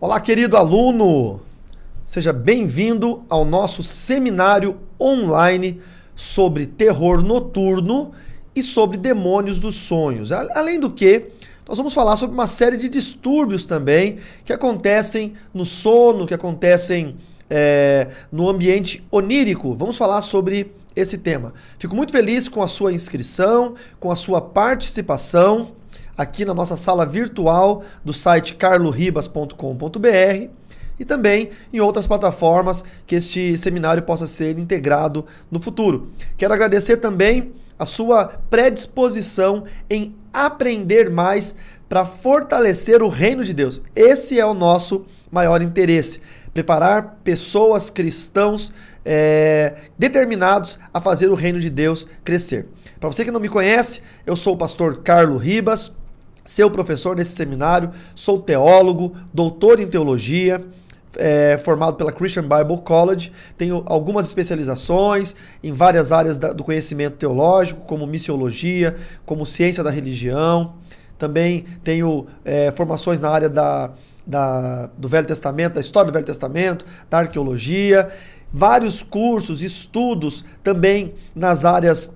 Olá, querido aluno! Seja bem-vindo ao nosso seminário online sobre terror noturno e sobre demônios dos sonhos. Além do que, nós vamos falar sobre uma série de distúrbios também que acontecem no sono, que acontecem no ambiente onírico. Vamos falar sobre esse tema. Fico muito feliz com a sua inscrição, com a sua participação aqui na nossa sala virtual do site carloribas.com.br e também em outras plataformas que este seminário possa ser integrado no futuro. Quero agradecer também a sua predisposição em aprender mais para fortalecer o reino de Deus. Esse é o nosso maior interesse, preparar pessoas, cristãos determinados a fazer o reino de Deus crescer. Para você que não me conhece, eu sou o pastor Carlo Ribas, seu professor nesse seminário, sou teólogo, doutor em teologia, formado pela Christian Bible College, tenho algumas especializações em várias áreas do conhecimento teológico, como missiologia, como ciência da religião, também tenho formações na área do Velho Testamento, da história do Velho Testamento, da arqueologia, vários cursos, estudos também nas áreas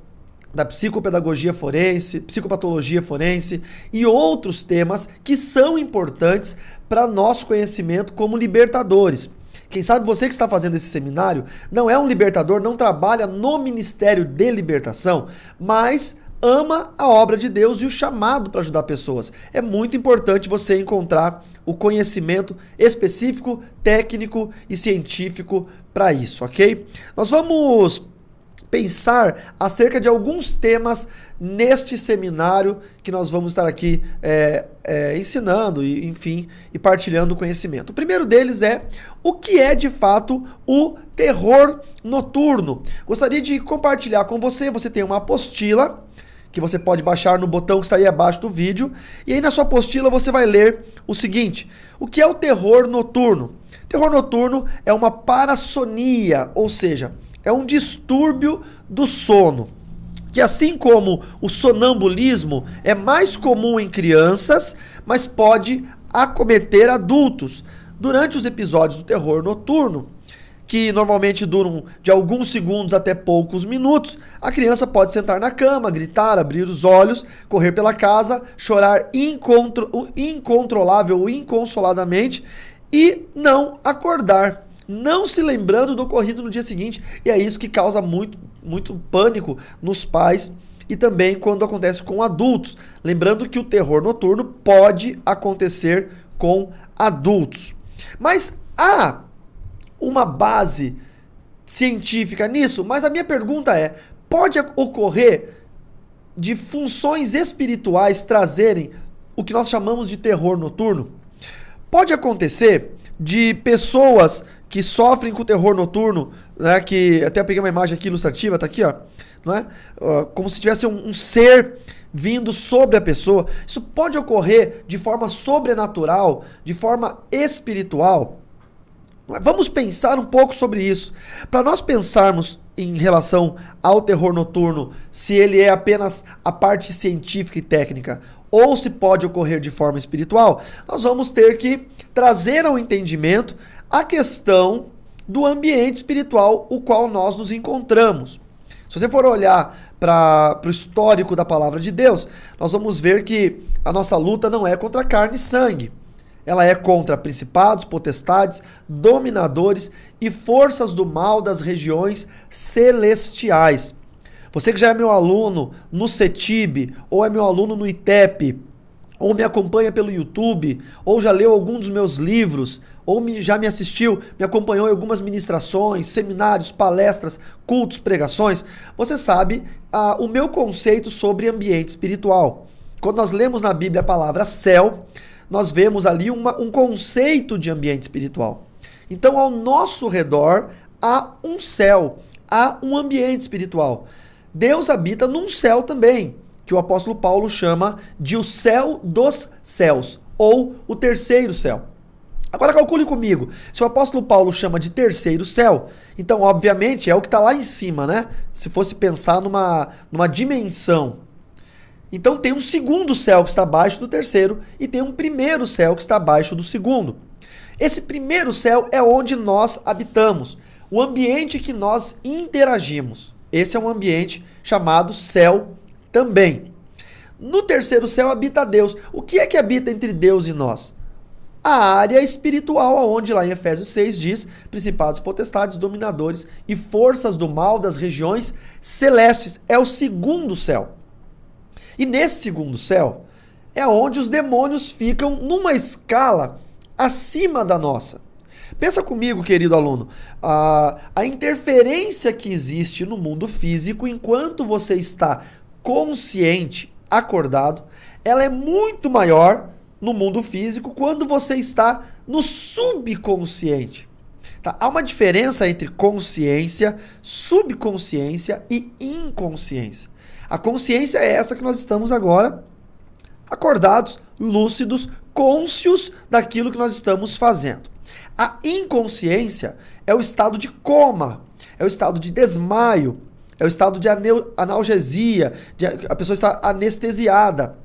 da psicopedagogia forense, psicopatologia forense e outros temas que são importantes para nosso conhecimento como libertadores. Quem sabe você que está fazendo esse seminário não é um libertador, não trabalha no Ministério de Libertação, mas ama a obra de Deus e o chamado para ajudar pessoas. É muito importante você encontrar o conhecimento específico, técnico e científico para isso, ok? Nós vamos pensar acerca de alguns temas neste seminário que nós vamos estar aqui ensinando e, enfim, e partilhando conhecimento. O primeiro deles é o que é de fato o terror noturno. Gostaria de compartilhar com você, você tem uma apostila que você pode baixar no botão que está aí abaixo do vídeo, e aí na sua apostila você vai ler o seguinte: o que é o terror noturno? Terror noturno é uma parassonia, ou seja, é um distúrbio do sono, que assim como o sonambulismo é mais comum em crianças, mas pode acometer adultos. Durante os episódios do terror noturno, que normalmente duram de alguns segundos até poucos minutos, a criança pode sentar na cama, gritar, abrir os olhos, correr pela casa, chorar incontrolável ou inconsoladamente e não acordar, não se lembrando do ocorrido no dia seguinte. E é isso que causa muito pânico nos pais e também quando acontece com adultos. Lembrando que o terror noturno pode acontecer com adultos. Mas há uma base científica nisso? Mas a minha pergunta é: pode ocorrer de funções espirituais trazerem o que nós chamamos de terror noturno? Pode acontecer de pessoas que sofrem com o terror noturno, né, que até eu peguei uma imagem aqui ilustrativa, tá aqui, ó, não é? Como se tivesse um ser vindo sobre a pessoa. Isso pode ocorrer de forma sobrenatural, de forma espiritual. Vamos pensar um pouco sobre isso. Para nós pensarmos em relação ao terror noturno, se ele é apenas a parte científica e técnica, ou se pode ocorrer de forma espiritual, nós vamos ter que trazer ao entendimento a questão do ambiente espiritual o qual nós nos encontramos. Se você for olhar para o histórico da palavra de Deus, nós vamos ver que a nossa luta não é contra carne e sangue. Ela é contra principados, potestades, dominadores e forças do mal das regiões celestiais. Você que já é meu aluno no CETIB, ou é meu aluno no ITEP, ou me acompanha pelo YouTube, ou já leu algum dos meus livros, ou já me assistiu, me acompanhou em algumas ministrações, seminários, palestras, cultos, pregações, você sabe o meu conceito sobre ambiente espiritual. Quando nós lemos na Bíblia a palavra céu, nós vemos ali um conceito de ambiente espiritual. Então, ao nosso redor, há um céu, há um ambiente espiritual. Deus habita num céu também, que o apóstolo Paulo chama de o céu dos céus, ou o terceiro céu. Agora calcule comigo, se o apóstolo Paulo chama de terceiro céu, então obviamente é o que está lá em cima, né? Se fosse pensar numa dimensão. Então tem um segundo céu que está abaixo do terceiro e tem um primeiro céu que está abaixo do segundo. Esse primeiro céu é onde nós habitamos, o ambiente que nós interagimos. Esse é um ambiente chamado céu também. No terceiro céu habita Deus. O que é que habita entre Deus e nós? A área espiritual, onde lá em Efésios 6 diz: principados, potestades, dominadores e forças do mal das regiões celestes. É o segundo céu. E nesse segundo céu é onde os demônios ficam numa escala acima da nossa. Pensa comigo, querido aluno, a interferência que existe no mundo físico enquanto você está consciente, acordado, ela é muito maior no mundo físico quando você está no subconsciente. Tá? Há uma diferença entre consciência, subconsciência e inconsciência. A consciência é essa que nós estamos agora acordados, lúcidos, cônscios daquilo que nós estamos fazendo. A inconsciência é o estado de coma, é o estado de desmaio, é o estado de analgesia, a pessoa está anestesiada.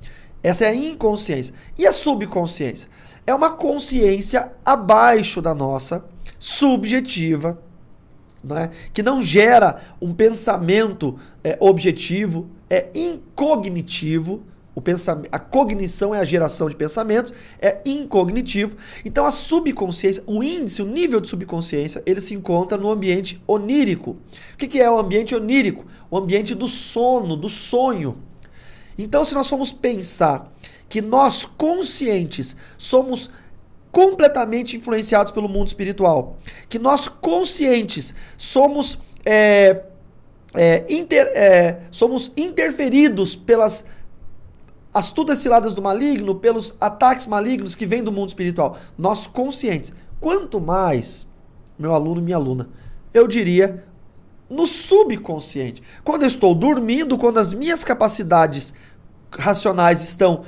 Essa é a inconsciência. E a subconsciência? É uma consciência abaixo da nossa, subjetiva, não é? Que não gera um pensamento objetivo, é incognitivo. A cognição é a geração de pensamentos, é incognitivo. Então a subconsciência, o índice, o nível de subconsciência, ele se encontra no ambiente onírico. O que é o ambiente onírico? O ambiente do sono, do sonho. Então, se nós formos pensar que nós, conscientes, somos completamente influenciados pelo mundo espiritual, que nós, conscientes, somos interferidos pelas astutas ciladas do maligno, pelos ataques malignos que vêm do mundo espiritual, nós, conscientes. Quanto mais, meu aluno e minha aluna, eu diria no subconsciente. Quando eu estou dormindo, quando as minhas capacidades racionais estão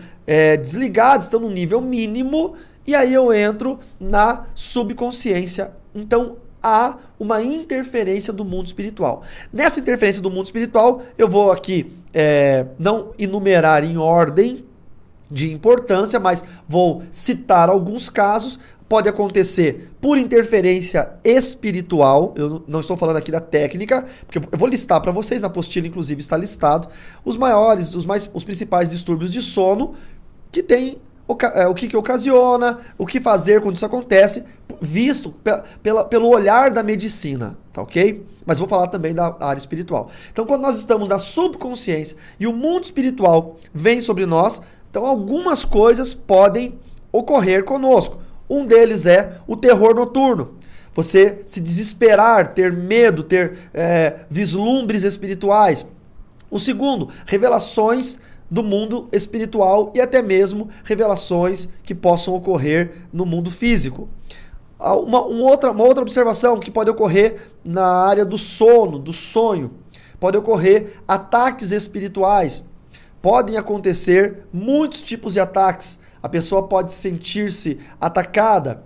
desligadas, estão no nível mínimo, e aí eu entro na subconsciência. Então há uma interferência do mundo espiritual. Nessa interferência do mundo espiritual, eu vou aqui não enumerar em ordem de importância, mas vou citar alguns casos. Pode acontecer por interferência espiritual, eu não estou falando aqui da técnica, porque eu vou listar para vocês, na apostila inclusive está listado, os principais distúrbios de sono que tem, o que ocasiona, o que fazer quando isso acontece, visto pelo olhar da medicina, tá ok? Mas vou falar também da área espiritual. Então, quando nós estamos na subconsciência e o mundo espiritual vem sobre nós, então algumas coisas podem ocorrer conosco. Um deles é o terror noturno. Você se desesperar, ter medo, ter vislumbres espirituais. O segundo, revelações do mundo espiritual e até mesmo revelações que possam ocorrer no mundo físico. Uma outra observação que pode ocorrer na área do sono, do sonho. Pode ocorrer ataques espirituais. Podem acontecer muitos tipos de ataques. A pessoa pode sentir-se atacada,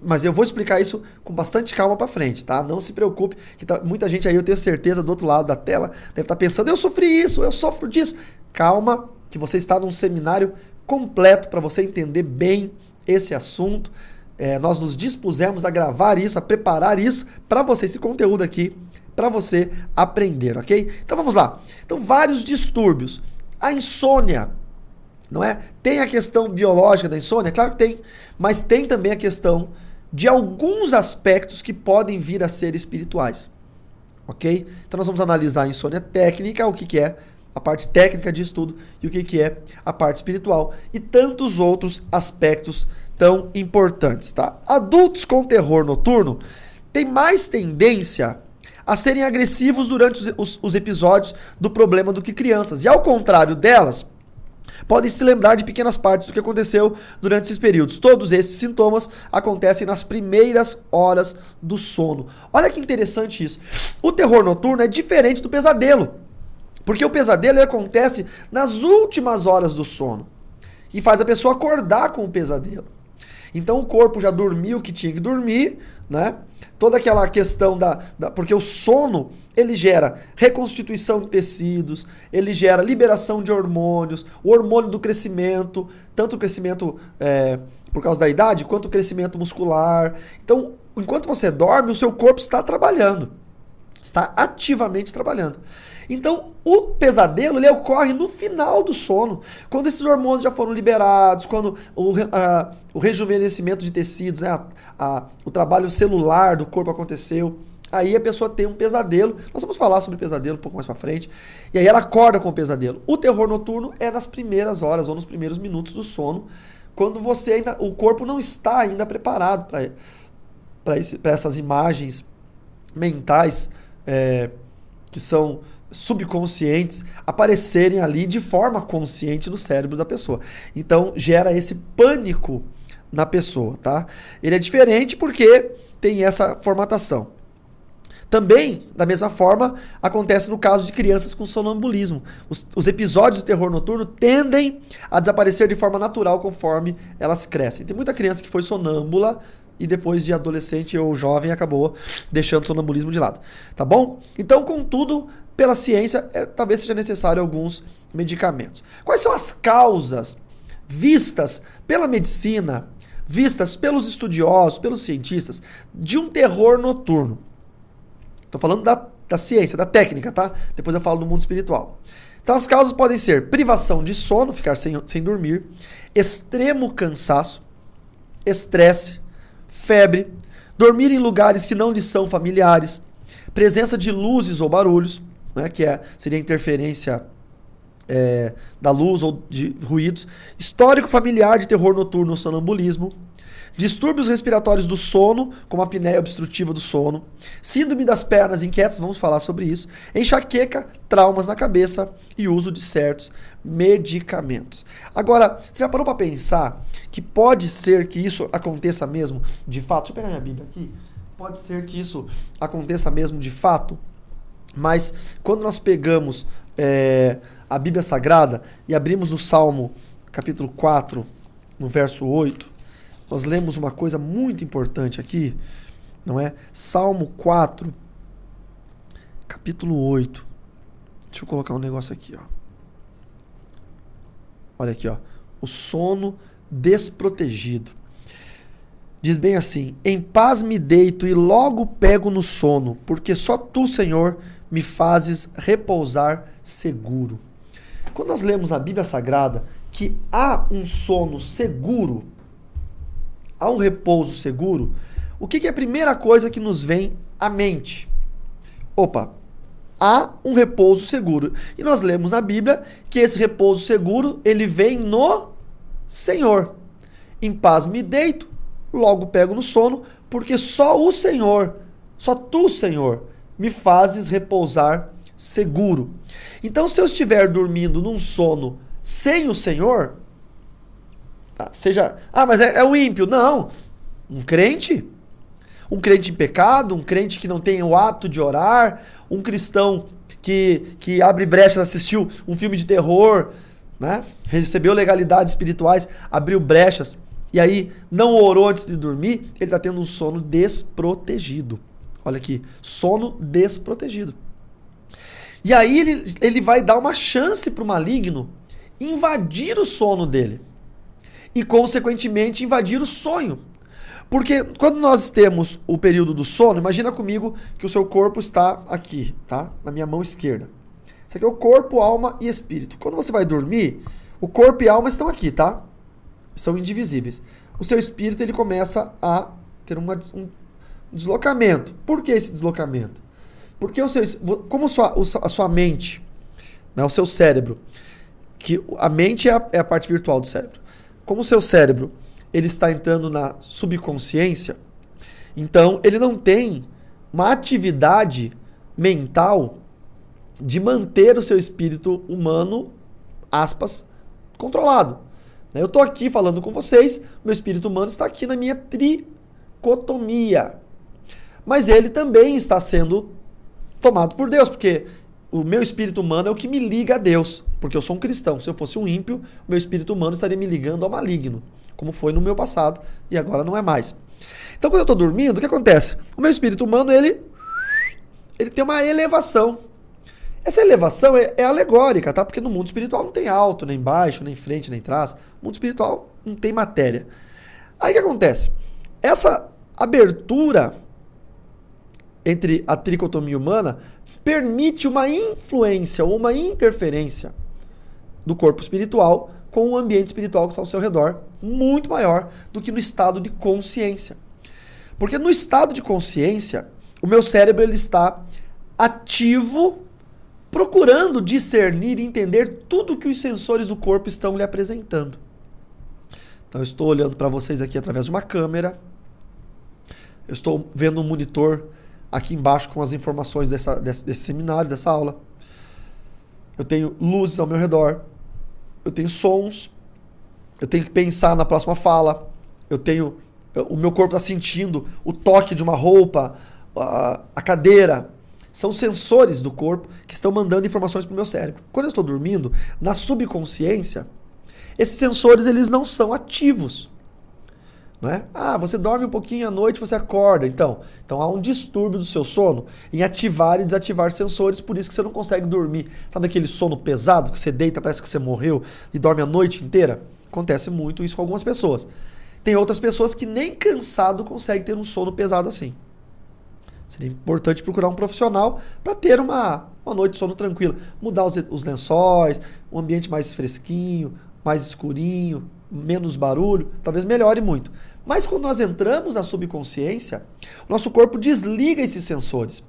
mas eu vou explicar isso com bastante calma para frente, tá? Não se preocupe, que muita gente aí, eu tenho certeza, do outro lado da tela, deve estar pensando: eu sofri isso, eu sofro disso. Calma, que você está num seminário completo para você entender bem esse assunto. Nós nos dispusemos a gravar isso, a preparar isso para você, esse conteúdo aqui, para você aprender, ok? Então vamos lá. Então, vários distúrbios. A insônia, não é? Tem a questão biológica da insônia? Claro que tem, mas tem também a questão de alguns aspectos que podem vir a ser espirituais, ok? Então nós vamos analisar a insônia técnica, o que é a parte técnica de estudo e o que é a parte espiritual e tantos outros aspectos tão importantes, tá? Adultos com terror noturno têm mais tendência a serem agressivos durante os episódios do problema do que crianças, e ao contrário delas, podem se lembrar de pequenas partes do que aconteceu durante esses períodos. Todos esses sintomas acontecem nas primeiras horas do sono. Olha que interessante isso. O terror noturno é diferente do pesadelo, porque o pesadelo acontece nas últimas horas do sono e faz a pessoa acordar com o pesadelo. Então o corpo já dormiu o que tinha que dormir, né? Toda aquela questão porque o sono, ele gera reconstituição de tecidos, ele gera liberação de hormônios, o hormônio do crescimento, tanto o crescimento por causa da idade, quanto o crescimento muscular. Então, enquanto você dorme, o seu corpo está trabalhando. Está ativamente trabalhando. Então, o pesadelo ele ocorre no final do sono, quando esses hormônios já foram liberados, quando o rejuvenescimento de tecidos, né, o trabalho celular do corpo aconteceu. Aí a pessoa tem um pesadelo. Nós vamos falar sobre pesadelo um pouco mais pra frente. E aí ela acorda com o pesadelo. O terror noturno é nas primeiras horas ou nos primeiros minutos do sono, quando o corpo não está ainda preparado para essas imagens mentais que são subconscientes aparecerem ali de forma consciente no cérebro da pessoa. Então gera esse pânico na pessoa, tá? Ele é diferente porque tem essa formatação. Também, da mesma forma, acontece no caso de crianças com sonambulismo. Os episódios de terror noturno tendem a desaparecer de forma natural conforme elas crescem. Tem muita criança que foi sonâmbula e depois de adolescente ou jovem acabou deixando o sonambulismo de lado. Tá bom? Então, contudo, pela ciência, talvez seja necessário alguns medicamentos. Quais são as causas vistas pela medicina, vistas pelos estudiosos, pelos cientistas, de um terror noturno? Estou falando da ciência, da técnica, tá? Depois eu falo do mundo espiritual. Então as causas podem ser privação de sono, ficar sem dormir, extremo cansaço, estresse, febre, dormir em lugares que não lhes são familiares, presença de luzes ou barulhos, né, que seria a interferência da luz ou de ruídos, histórico familiar de terror noturno ou sonambulismo, distúrbios respiratórios do sono, como a apneia obstrutiva do sono, síndrome das pernas inquietas, vamos falar sobre isso, enxaqueca, traumas na cabeça e uso de certos medicamentos. Agora, você já parou para pensar que pode ser que isso aconteça mesmo de fato? Deixa eu pegar minha Bíblia aqui. Pode ser que isso aconteça mesmo de fato, mas quando nós pegamos a Bíblia Sagrada e abrimos no Salmo capítulo 4, no verso 8, nós lemos uma coisa muito importante aqui, não é? Salmo 4, capítulo 8. Deixa eu colocar um negócio aqui, ó. Olha aqui, ó. O sono desprotegido. Diz bem assim: em paz me deito e logo pego no sono, porque só tu, Senhor, me fazes repousar seguro. Quando nós lemos na Bíblia Sagrada que há um sono seguro, há um repouso seguro, o que é a primeira coisa que nos vem à mente? Opa, há um repouso seguro. E nós lemos na Bíblia que esse repouso seguro, ele vem no Senhor. Em paz me deito, logo pego no sono, porque só o Senhor, só tu, Senhor, me fazes repousar seguro. Então, se eu estiver dormindo num sono sem o Senhor, mas é o ímpio. Não, um crente em pecado, um crente que não tem o hábito de orar, um cristão que abre brechas, assistiu um filme de terror, né? Recebeu legalidades espirituais, abriu brechas e aí não orou antes de dormir, ele está tendo um sono desprotegido. Olha aqui, sono desprotegido. E aí ele vai dar uma chance para o maligno invadir o sono dele e, consequentemente, invadir o sonho. Porque quando nós temos o período do sono, imagina comigo que o seu corpo está aqui, tá? Na minha mão esquerda. Isso aqui é o corpo, alma e espírito. Quando você vai dormir, o corpo e a alma estão aqui, tá? São indivisíveis. O seu espírito, ele começa a ter um deslocamento. Por que esse deslocamento? Porque como a sua mente, né, o seu cérebro, que a mente é a parte virtual do cérebro. Como o seu cérebro ele está entrando na subconsciência, então ele não tem uma atividade mental de manter o seu espírito humano, aspas, controlado. Eu estou aqui falando com vocês, meu espírito humano está aqui na minha tricotomia. Mas ele também está sendo tomado por Deus, porque o meu espírito humano é o que me liga a Deus, porque eu sou um cristão. Se eu fosse um ímpio, o meu espírito humano estaria me ligando ao maligno, como foi no meu passado e agora não é mais. Então, quando eu estou dormindo, o que acontece? O meu espírito humano, ele tem uma elevação. Essa elevação é alegórica, tá? Porque no mundo espiritual não tem alto, nem baixo, nem frente, nem trás. No mundo espiritual não tem matéria. Aí o que acontece? Essa abertura entre a tricotomia humana permite uma influência ou uma interferência do corpo espiritual com o ambiente espiritual que está ao seu redor, muito maior do que no estado de consciência. Porque no estado de consciência, o meu cérebro ele está ativo, procurando discernir e entender tudo que os sensores do corpo estão lhe apresentando. Então eu estou olhando para vocês aqui através de uma câmera, eu estou vendo um monitor aqui embaixo com as informações desse seminário, dessa aula. Eu tenho luzes ao meu redor, eu tenho sons, eu tenho que pensar na próxima fala, o meu corpo está sentindo o toque de uma roupa, a cadeira. São sensores do corpo que estão mandando informações para o meu cérebro. Quando eu estou dormindo, na subconsciência, esses sensores eles não são ativos. Não é? Você dorme um pouquinho à noite, você acorda. Então há um distúrbio do seu sono em ativar e desativar sensores, por isso que você não consegue dormir. Sabe aquele sono pesado que você deita, parece que você morreu e dorme a noite inteira? Acontece muito isso com algumas pessoas. Tem outras pessoas que nem cansado conseguem ter um sono pesado assim. Seria importante procurar um profissional para ter uma noite de sono tranquila. Mudar os lençóis, um ambiente mais fresquinho, mais escurinho, menos barulho, talvez melhore muito. Mas quando nós entramos na subconsciência, o nosso corpo desliga esses sensores.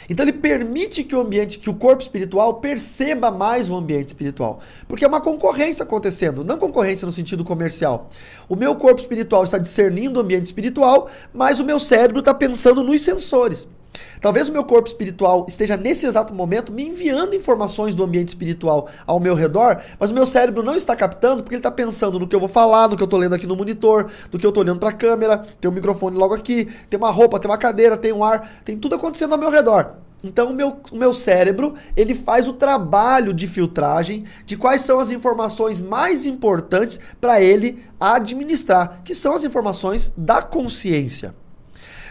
Então ele permite que o corpo espiritual perceba mais o ambiente espiritual. Porque é uma concorrência acontecendo, não concorrência no sentido comercial. O meu corpo espiritual está discernindo o ambiente espiritual, mas o meu cérebro está pensando nos sensores. Talvez o meu corpo espiritual esteja nesse exato momento me enviando informações do ambiente espiritual ao meu redor, mas o meu cérebro não está captando porque ele está pensando no que eu vou falar, no que eu estou lendo aqui no monitor, do que eu estou olhando para a câmera, tem um microfone logo aqui, tem uma roupa, tem uma cadeira, tem um ar, tem tudo acontecendo ao meu redor. Então o meu cérebro ele faz o trabalho de filtragem de quais são as informações mais importantes para ele administrar, que são as informações da consciência.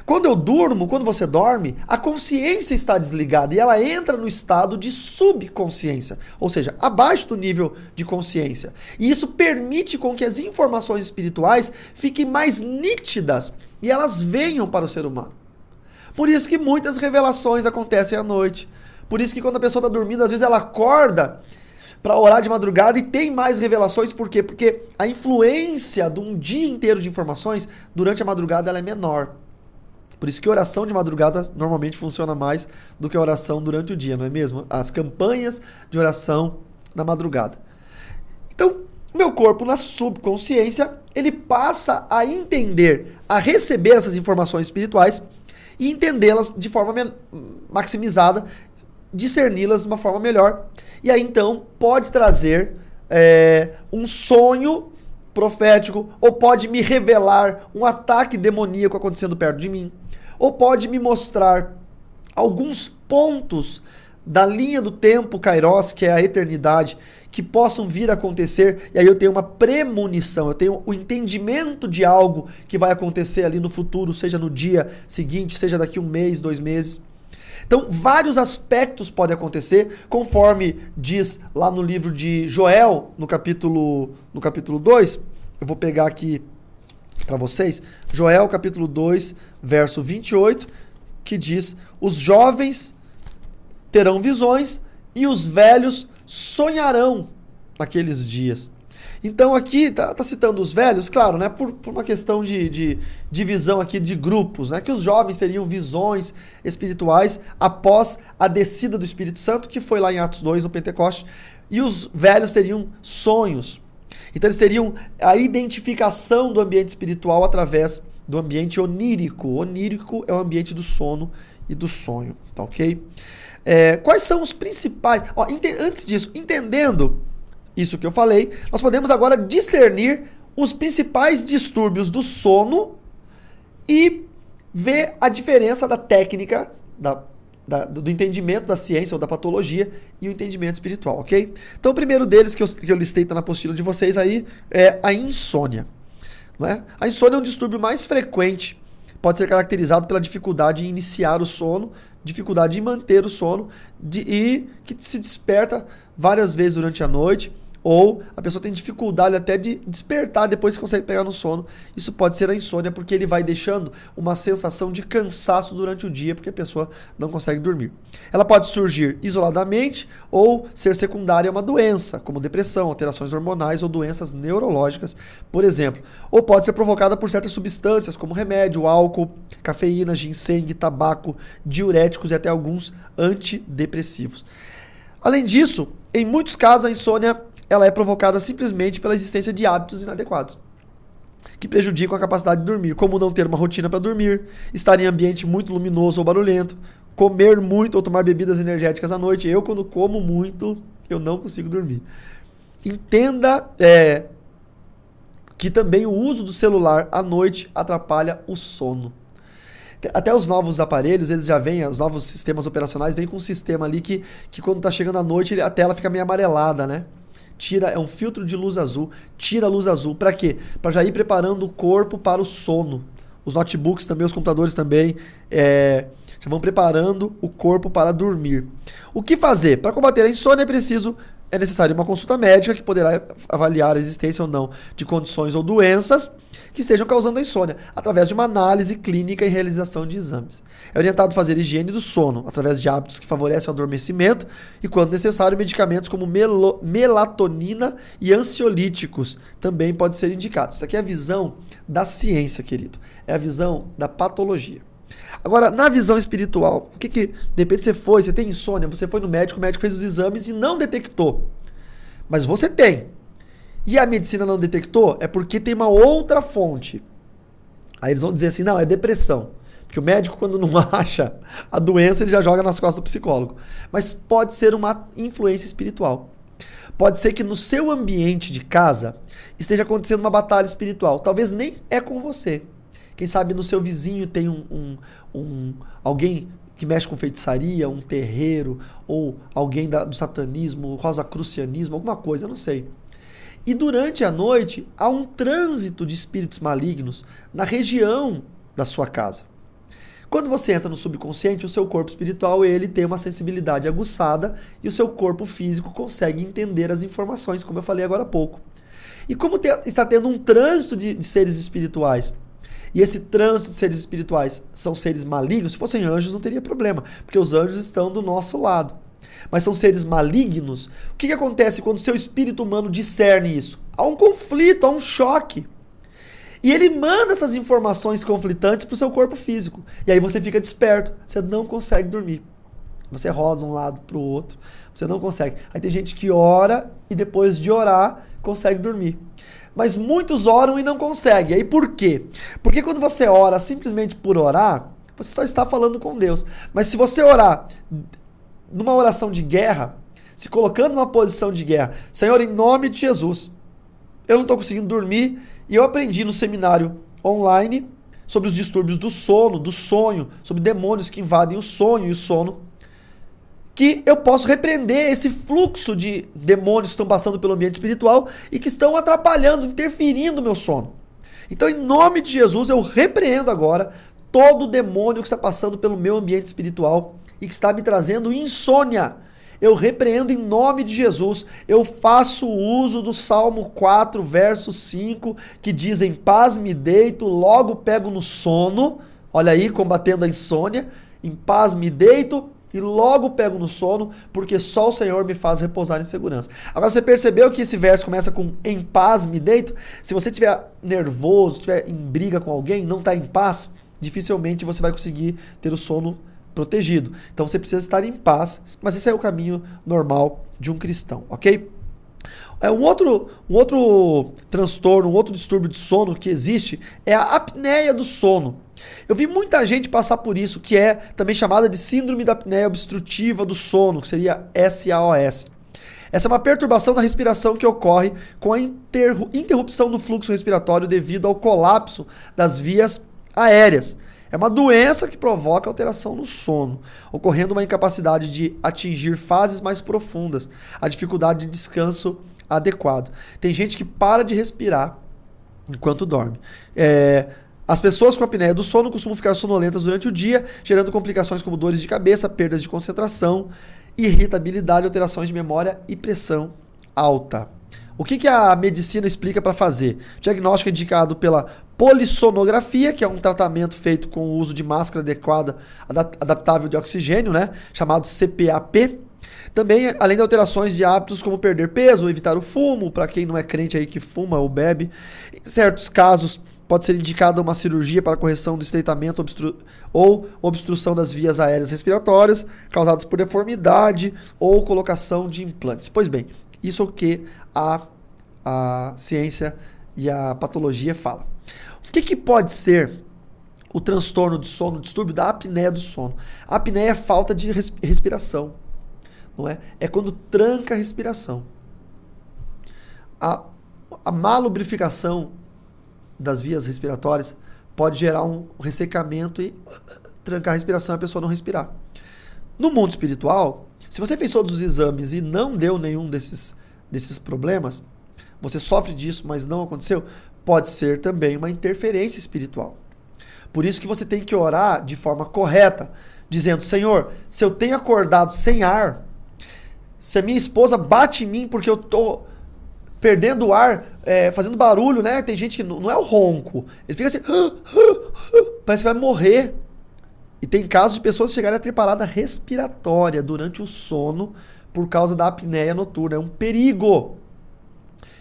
Quando eu durmo, quando você dorme, a consciência está desligada e ela entra no estado de subconsciência, ou seja, abaixo do nível de consciência. E isso permite com que as informações espirituais fiquem mais nítidas e elas venham para o ser humano. Por isso que muitas revelações acontecem à noite. Por isso que quando a pessoa está dormindo, às vezes ela acorda para orar de madrugada e tem mais revelações. Por quê? Porque a influência de um dia inteiro de informações durante a madrugada ela é menor. Por isso que a oração de madrugada normalmente funciona mais do que a oração durante o dia, não é mesmo? As campanhas de oração na madrugada. Então, o meu corpo na subconsciência, ele passa a entender, a receber essas informações espirituais e entendê-las de forma maximizada, discerni-las de uma forma melhor. E aí, então, pode trazer um sonho profético, ou pode me revelar um ataque demoníaco acontecendo perto de mim, ou pode me mostrar alguns pontos da linha do tempo Kairos, que é a eternidade, que possam vir a acontecer, e aí eu tenho uma premonição, eu tenho o entendimento de algo que vai acontecer ali no futuro, seja no dia seguinte, seja daqui 1 mês, 2 meses. Então, vários aspectos podem acontecer, conforme diz lá no livro de Joel, no capítulo 2, eu vou pegar aqui para vocês, Joel capítulo 2, verso 28, que diz: os jovens terão visões e os velhos sonharão naqueles dias. Então aqui tá citando os velhos, claro, né, por uma questão de divisão aqui de grupos, né, que os jovens teriam visões espirituais após a descida do Espírito Santo, que foi lá em Atos 2, no Pentecoste, e os velhos teriam sonhos. Então eles teriam a identificação do ambiente espiritual através do ambiente onírico. Onírico é o ambiente do sono e do sonho, tá ok? Quais são os principais... antes disso, entendendo isso que eu falei, nós podemos agora discernir os principais distúrbios do sono e ver a diferença da técnica, do entendimento da ciência ou da patologia e o entendimento espiritual, ok? Então o primeiro deles que eu listei, tá na apostila de vocês aí, é a insônia. Né? A insônia é um distúrbio mais frequente, pode ser caracterizado pela dificuldade em iniciar o sono, dificuldade em manter o sono e que se desperta várias vezes durante a noite ou a pessoa tem dificuldade até de despertar depois que consegue pegar no sono. Isso pode ser a insônia, porque ele vai deixando uma sensação de cansaço durante o dia, porque a pessoa não consegue dormir. Ela pode surgir isoladamente ou ser secundária a uma doença, como depressão, alterações hormonais ou doenças neurológicas, por exemplo. Ou pode ser provocada por certas substâncias, como remédio, álcool, cafeína, ginseng, tabaco, diuréticos e até alguns antidepressivos. Além disso, em muitos casos a insônia ela é provocada simplesmente pela existência de hábitos inadequados, que prejudicam a capacidade de dormir, como não ter uma rotina para dormir, estar em ambiente muito luminoso ou barulhento, comer muito ou tomar bebidas energéticas à noite. Eu, quando como muito, eu não consigo dormir. Entenda que também o uso do celular à noite atrapalha o sono. Até os novos aparelhos, eles já vêm, os novos sistemas operacionais vêm com um sistema ali que quando está chegando à noite, a tela fica meio amarelada, né? É um filtro de luz azul, tira a luz azul. Para quê? Para já ir preparando o corpo para o sono. Os notebooks também, os computadores também, já vão preparando o corpo para dormir. O que fazer? Para combater a insônia é necessário uma consulta médica que poderá avaliar a existência ou não de condições ou doenças que estejam causando a insônia, através de uma análise clínica e realização de exames. É orientado fazer higiene do sono, através de hábitos que favorecem o adormecimento e, quando necessário, medicamentos como melatonina e ansiolíticos também podem ser indicados. Isso aqui é a visão da ciência, querido. É a visão da patologia. Agora, na visão espiritual, o que de repente você tem insônia, você foi no médico, o médico fez os exames e não detectou. Mas você tem. E a medicina não detectou, é porque tem uma outra fonte. Aí eles vão dizer assim, não, é depressão. Porque o médico, quando não acha a doença, ele já joga nas costas do psicólogo. Mas pode ser uma influência espiritual. Pode ser que no seu ambiente de casa esteja acontecendo uma batalha espiritual. Talvez nem é com você. Quem sabe no seu vizinho tem alguém que mexe com feitiçaria, um terreiro, ou alguém do satanismo, rosacrucianismo, alguma coisa, eu não sei. E durante a noite há um trânsito de espíritos malignos na região da sua casa. Quando você entra no subconsciente, o seu corpo espiritual ele tem uma sensibilidade aguçada e o seu corpo físico consegue entender as informações, como eu falei agora há pouco. E como está tendo um trânsito de seres espirituais, e esse trânsito de seres espirituais são seres malignos, se fossem anjos não teria problema, porque os anjos estão do nosso lado. Mas são seres malignos. O que acontece quando o seu espírito humano discerne isso? Há um conflito, há um choque. E ele manda essas informações conflitantes para o seu corpo físico. E aí você fica desperto, você não consegue dormir. Você rola de um lado para o outro, você não consegue. Aí tem gente que ora e depois de orar consegue dormir. Mas muitos oram e não conseguem. Aí por quê? Porque quando você ora simplesmente por orar, você só está falando com Deus. Mas se você orar numa oração de guerra, se colocando numa posição de guerra, Senhor, em nome de Jesus, eu não estou conseguindo dormir, e eu aprendi no seminário online sobre os distúrbios do sono, do sonho, sobre demônios que invadem o sonho e o sono, que eu posso repreender esse fluxo de demônios que estão passando pelo ambiente espiritual e que estão atrapalhando, interferindo no meu sono. Então, em nome de Jesus, eu repreendo agora todo demônio que está passando pelo meu ambiente espiritual e que está me trazendo insônia. Eu repreendo em nome de Jesus. Eu faço uso do Salmo 4, verso 5, que diz: em paz me deito, logo pego no sono. Olha aí, combatendo a insônia. Em paz me deito e logo pego no sono, porque só o Senhor me faz repousar em segurança. Agora, você percebeu que esse verso começa com em paz me deito? Se você estiver nervoso, estiver em briga com alguém, não está em paz, dificilmente você vai conseguir ter o sono protegido. Então você precisa estar em paz, mas esse é o caminho normal de um cristão, ok? Um outro transtorno, um outro distúrbio de sono que existe é a apneia do sono. Eu vi muita gente passar por isso, que é também chamada de síndrome da apneia obstrutiva do sono, que seria SAOS. Essa é uma perturbação da respiração que ocorre com a interrupção do fluxo respiratório devido ao colapso das vias aéreas. É uma doença que provoca alteração no sono, ocorrendo uma incapacidade de atingir fases mais profundas, a dificuldade de descanso adequado. Tem gente que para de respirar enquanto dorme. As pessoas com apneia do sono costumam ficar sonolentas durante o dia, gerando complicações como dores de cabeça, perdas de concentração, irritabilidade, alterações de memória e pressão alta. O que a medicina explica para fazer? Diagnóstico é indicado pela polissonografia, que é um tratamento feito com o uso de máscara adequada, adaptável de oxigênio, né? Chamado CPAP. Também, além de alterações de hábitos como perder peso, evitar o fumo, para quem não é crente aí que fuma ou bebe. Em certos casos, pode ser indicada uma cirurgia para correção do estreitamento ou obstrução das vias aéreas respiratórias, causadas por deformidade ou colocação de implantes. Pois bem, isso é o que a ciência e a patologia falam. O que pode ser o transtorno de sono, o distúrbio da apneia do sono? A apneia é falta de respiração, não é? É quando tranca a respiração. A má lubrificação das vias respiratórias pode gerar um ressecamento e trancar a respiração e a pessoa não respirar. No mundo espiritual, se você fez todos os exames e não deu nenhum desses problemas, você sofre disso, mas não aconteceu, pode ser também uma interferência espiritual. Por isso que você tem que orar de forma correta, dizendo: Senhor, se eu tenho acordado sem ar, se a minha esposa bate em mim porque eu estou perdendo o ar, fazendo barulho, né? Tem gente que não é o ronco, ele fica assim, parece que vai morrer. E tem casos de pessoas chegarem a ter parada respiratória durante o sono por causa da apneia noturna. É um perigo.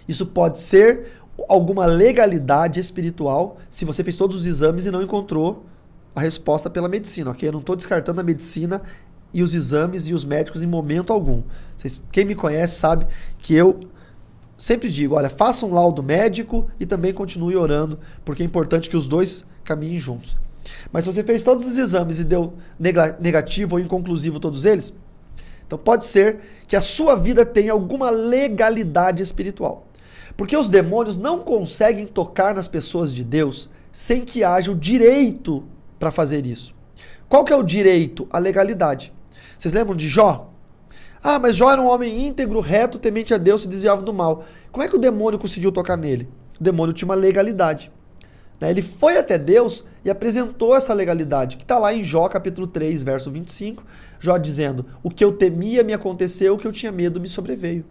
Isso pode ser alguma legalidade espiritual se você fez todos os exames e não encontrou a resposta pela medicina, ok? Eu não estou descartando a medicina e os exames e os médicos em momento algum. Quem me conhece sabe que eu sempre digo, olha, faça um laudo médico e também continue orando, porque é importante que os dois caminhem juntos. Mas se você fez todos os exames e deu negativo ou inconclusivo todos eles, então pode ser que a sua vida tenha alguma legalidade espiritual. Porque os demônios não conseguem tocar nas pessoas de Deus sem que haja o direito para fazer isso. Qual que é o direito? A legalidade. Vocês lembram de Jó? Ah, mas Jó era um homem íntegro, reto, temente a Deus, se desviava do mal. Como é que o demônio conseguiu tocar nele? O demônio tinha uma legalidade. Ele foi até Deus e apresentou essa legalidade, que está lá em Jó capítulo 3, verso 25, Jó dizendo: o que eu temia me aconteceu, o que eu tinha medo me sobreveio.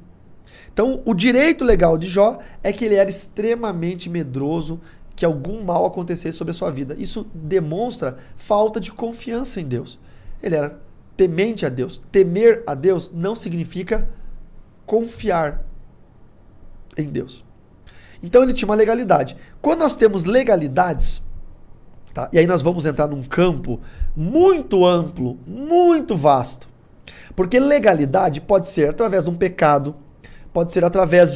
Então, o direito legal de Jó é que ele era extremamente medroso que algum mal acontecesse sobre a sua vida. Isso demonstra falta de confiança em Deus. Ele era temente a Deus. Temer a Deus não significa confiar em Deus. Então ele tinha uma legalidade. Quando nós temos legalidades, tá? E aí nós vamos entrar num campo muito amplo, muito vasto. Porque legalidade pode ser através de um pecado, pode ser através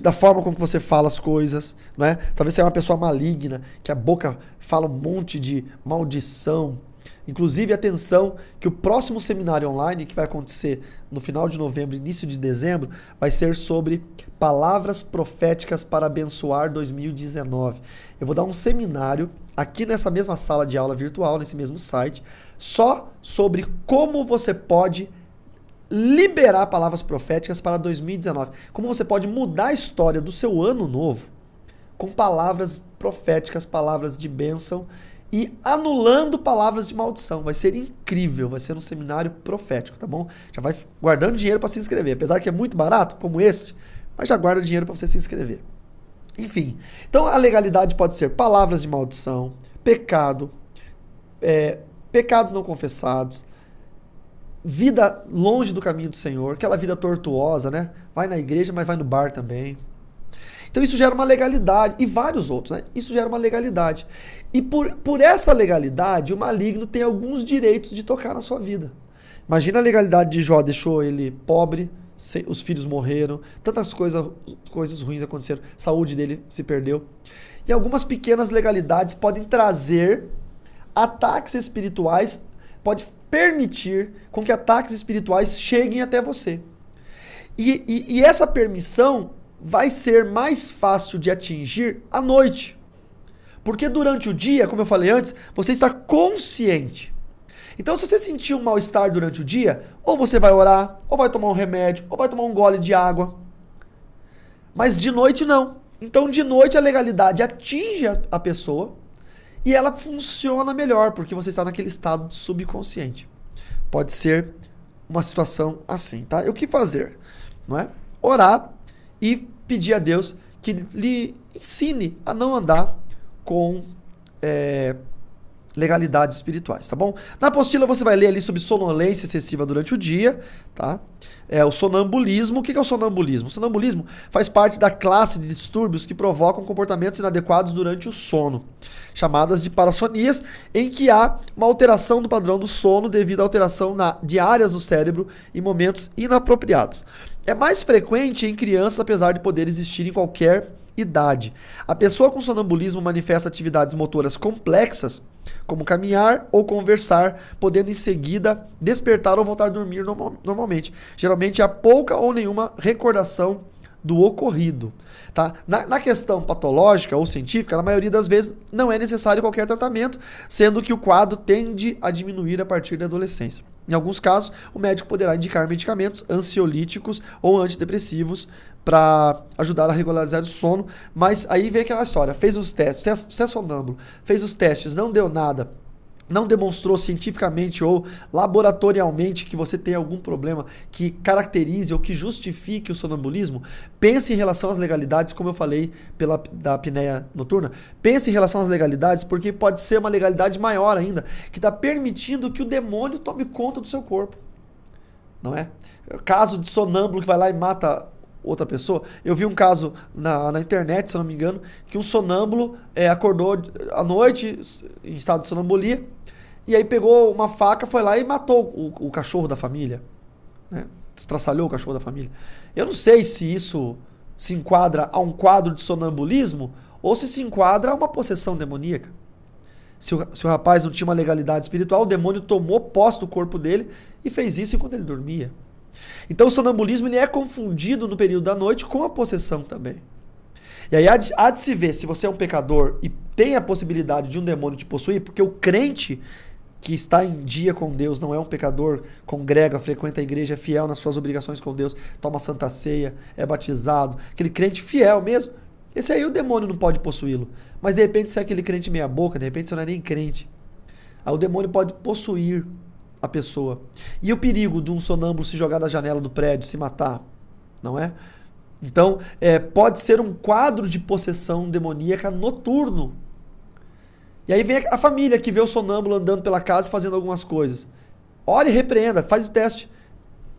da forma como você fala as coisas, né? Talvez você é uma pessoa maligna, que a boca fala um monte de maldição. Inclusive, atenção, que o próximo seminário online, que vai acontecer no final de novembro, início de dezembro, vai ser sobre palavras proféticas para abençoar 2019. Eu vou dar um seminário aqui nessa mesma sala de aula virtual, nesse mesmo site, só sobre como você pode liberar palavras proféticas para 2019. Como você pode mudar a história do seu ano novo com palavras proféticas, palavras de bênção e anulando palavras de maldição. Vai ser incrível, vai ser um seminário profético, tá bom? Já vai guardando dinheiro para se inscrever, apesar que é muito barato, como este, mas já guarda dinheiro para você se inscrever. Enfim, então a legalidade pode ser palavras de maldição, pecado, pecados não confessados, vida longe do caminho do Senhor, aquela vida tortuosa, né? Vai na igreja, mas vai no bar também. Então isso gera uma legalidade, e vários outros, né? Isso gera uma legalidade. E por essa legalidade, o maligno tem alguns direitos de tocar na sua vida. Imagina a legalidade de Jó, deixou ele pobre, os filhos morreram, tantas coisas ruins aconteceram, saúde dele se perdeu. E algumas pequenas legalidades podem trazer ataques espirituais, pode permitir com que ataques espirituais cheguem até você. E essa permissão vai ser mais fácil de atingir à noite. Porque durante o dia, como eu falei antes, você está consciente. Então, se você sentir um mal-estar durante o dia, ou você vai orar, ou vai tomar um remédio, ou vai tomar um gole de água. Mas de noite não. Então, de noite a legalidade atinge a pessoa e ela funciona melhor, porque você está naquele estado de subconsciente. Pode ser uma situação assim, tá? E o que fazer? Não é? Orar e pedir a Deus que lhe ensine a não andar com legalidades espirituais, tá bom? Na apostila você vai ler ali sobre sonolência excessiva durante o dia, tá? O sonambulismo. O que é o sonambulismo? O sonambulismo faz parte da classe de distúrbios que provocam comportamentos inadequados durante o sono, chamadas de parassonias, em que há uma alteração do padrão do sono devido à alteração de áreas no cérebro em momentos inapropriados. É mais frequente em crianças, apesar de poder existir em qualquer idade. A pessoa com sonambulismo manifesta atividades motoras complexas, como caminhar ou conversar, podendo em seguida despertar ou voltar a dormir normalmente. Geralmente há pouca ou nenhuma recordação do ocorrido. Tá? Na questão patológica ou científica, na maioria das vezes não é necessário qualquer tratamento, sendo que o quadro tende a diminuir a partir da adolescência. Em alguns casos, o médico poderá indicar medicamentos ansiolíticos ou antidepressivos para ajudar a regularizar o sono, mas aí vem aquela história, fez os testes, você é sonâmbulo, fez os testes, não deu nada, não demonstrou cientificamente ou laboratorialmente que você tem algum problema que caracterize ou que justifique o sonambulismo, pense em relação às legalidades, como eu falei da apneia noturna, pense em relação às legalidades, porque pode ser uma legalidade maior ainda, que está permitindo que o demônio tome conta do seu corpo, não é? Caso de sonâmbulo que vai lá e mata outra pessoa. Eu vi um caso na internet, se eu não me engano, que um sonâmbulo acordou à noite em estado de sonambulia e aí pegou uma faca, foi lá e matou o cachorro da família, né? Estraçalhou o cachorro da família. Eu não sei se isso se enquadra a um quadro de sonambulismo ou se enquadra a uma possessão demoníaca. Se o rapaz não tinha uma legalidade espiritual, o demônio tomou posse do corpo dele e fez isso enquanto ele dormia. Então o sonambulismo ele é confundido no período da noite com a possessão também. E aí há de se ver se você é um pecador e tem a possibilidade de um demônio te possuir, porque o crente que está em dia com Deus não é um pecador, congrega, frequenta a igreja, é fiel nas suas obrigações com Deus, toma santa ceia, é batizado, aquele crente fiel mesmo, esse aí o demônio não pode possuí-lo. Mas de repente você é aquele crente meia boca, de repente você não é nem crente. Aí o demônio pode possuir a pessoa. E o perigo de um sonâmbulo se jogar da janela do prédio, se matar, não é? Então, pode ser um quadro de possessão demoníaca noturno. E aí vem a família que vê o sonâmbulo andando pela casa fazendo algumas coisas. Olha e repreenda, faz o teste.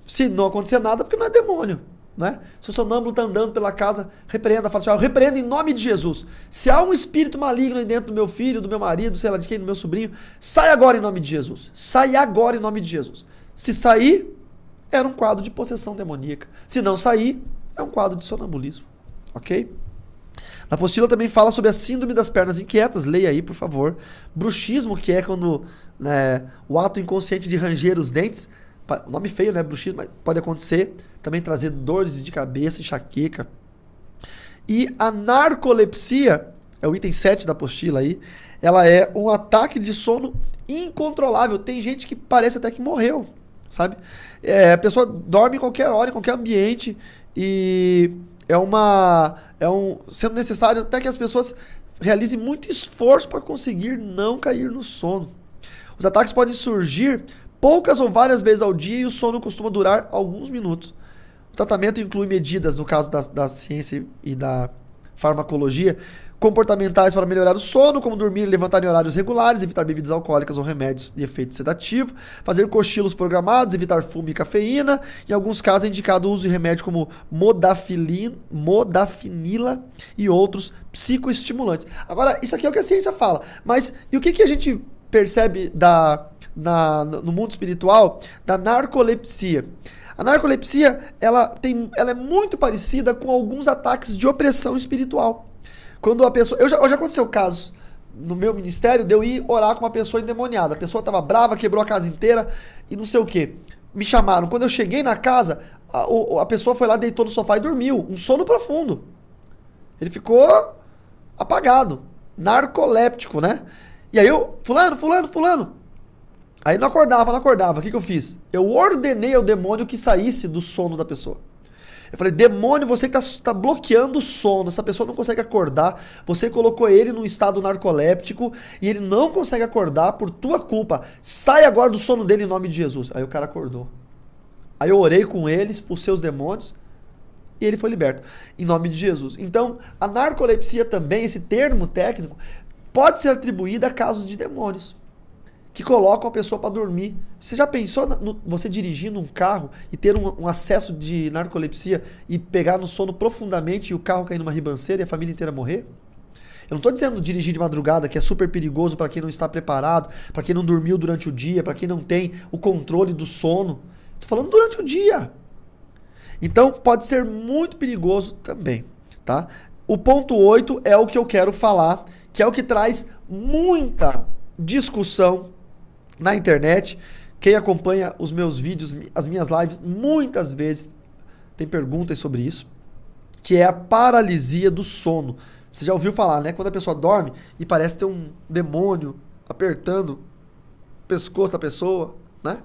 Se não acontecer nada, porque não é demônio, né? Se o sonâmbulo está andando pela casa, repreenda, fala assim, eu repreendo em nome de Jesus. Se há um espírito maligno aí dentro do meu filho, do meu marido, sei lá de quem, do meu sobrinho, sai agora em nome de Jesus. Sai agora em nome de Jesus. Se sair, era um quadro de possessão demoníaca. Se não sair, é um quadro de sonambulismo. Ok? Na apostila também fala sobre a síndrome das pernas inquietas, leia aí, por favor. Bruxismo, que é quando o ato inconsciente de ranger os dentes, nome feio, né? Bruxismo, mas pode acontecer. Também trazer dores de cabeça, enxaqueca. E a narcolepsia, é o item 7 da apostila aí, ela é um ataque de sono incontrolável. Tem gente que parece até que morreu, sabe? A pessoa dorme em qualquer hora, em qualquer ambiente e sendo necessário até que as pessoas realizem muito esforço para conseguir não cair no sono. Os ataques podem surgir poucas ou várias vezes ao dia e o sono costuma durar alguns minutos. O tratamento inclui medidas, no caso da ciência e da farmacologia, comportamentais para melhorar o sono, como dormir e levantar em horários regulares, evitar bebidas alcoólicas ou remédios de efeito sedativo, fazer cochilos programados, evitar fumo e cafeína. Em alguns casos é indicado o uso de remédio como modafinila e outros psicoestimulantes. Agora, isso aqui é o que a ciência fala, mas e o que a gente percebe no mundo espiritual da narcolepsia? A narcolepsia ela é muito parecida com alguns ataques de opressão espiritual. Quando a pessoa... Já aconteceu casos no meu ministério de eu ir orar com uma pessoa endemoniada. A pessoa estava brava, quebrou a casa inteira e não sei o quê. Me chamaram. Quando eu cheguei na casa, a pessoa foi lá, deitou no sofá e dormiu. Um sono profundo. Ele ficou apagado. Narcoléptico, né? E aí eu... Fulano. Aí não acordava. O que eu fiz? Eu ordenei ao demônio que saísse do sono da pessoa. Eu falei, demônio, você que está bloqueando o sono, essa pessoa não consegue acordar, você colocou ele num estado narcoléptico e ele não consegue acordar por tua culpa. Sai agora do sono dele em nome de Jesus. Aí o cara acordou. Aí eu orei com ele, expulsei os demônios. e ele foi liberto, em nome de Jesus. Então, a narcolepsia também, esse termo técnico, pode ser atribuído a casos de demônios, que colocam a pessoa para dormir. Você já pensou você dirigindo um carro e ter um acesso de narcolepsia e pegar no sono profundamente e o carro cair numa ribanceira e a família inteira morrer? Eu não estou dizendo dirigir de madrugada, que é super perigoso para quem não está preparado, para quem não dormiu durante o dia, para quem não tem o controle do sono. Estou falando durante o dia. Então, pode ser muito perigoso também, tá? O ponto 8 é o que eu quero falar, que é o que traz muita discussão na internet. Quem acompanha os meus vídeos, as minhas lives, muitas vezes tem perguntas sobre isso, que é a paralisia do sono. Você já ouviu falar, né? Quando a pessoa dorme e parece ter um demônio apertando o pescoço da pessoa, né?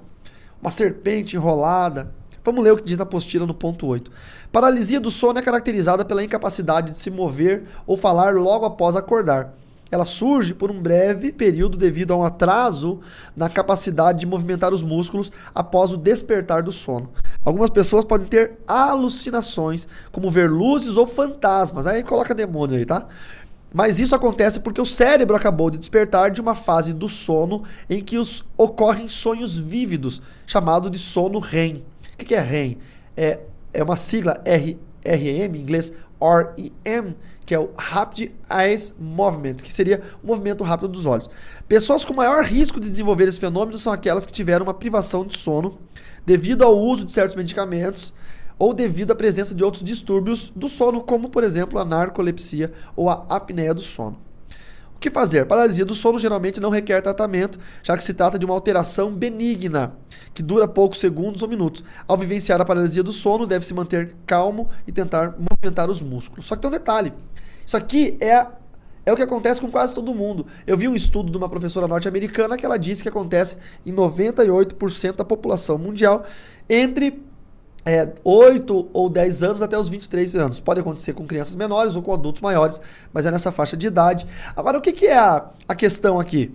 Uma serpente enrolada. Vamos ler o que diz na apostila no ponto 8. Paralisia do sono é caracterizada pela incapacidade de se mover ou falar logo após acordar. Ela surge por um breve período devido a um atraso na capacidade de movimentar os músculos após o despertar do sono. Algumas pessoas podem ter alucinações, como ver luzes ou fantasmas. Aí coloca demônio aí, tá? Mas isso acontece porque o cérebro acabou de despertar de uma fase do sono em que ocorrem sonhos vívidos, chamado de sono REM. O que é REM? É uma sigla REM, em inglês REM, que é o Rapid Eye Movement, que seria o movimento rápido dos olhos. Pessoas com maior risco de desenvolver esse fenômeno são aquelas que tiveram uma privação de sono devido ao uso de certos medicamentos ou devido à presença de outros distúrbios do sono, como, por exemplo, a narcolepsia ou a apneia do sono. O que fazer? Paralisia do sono geralmente não requer tratamento, já que se trata de uma alteração benigna, que dura poucos segundos ou minutos. Ao vivenciar a paralisia do sono, deve-se manter calmo e tentar movimentar os músculos. Só que tem um detalhe. Isso aqui é o que acontece com quase todo mundo. Eu vi um estudo de uma professora norte-americana que ela disse que acontece em 98% da população mundial entre 8 ou 10 anos até os 23 anos. Pode acontecer com crianças menores ou com adultos maiores, mas é nessa faixa de idade. Agora, o que é a questão aqui?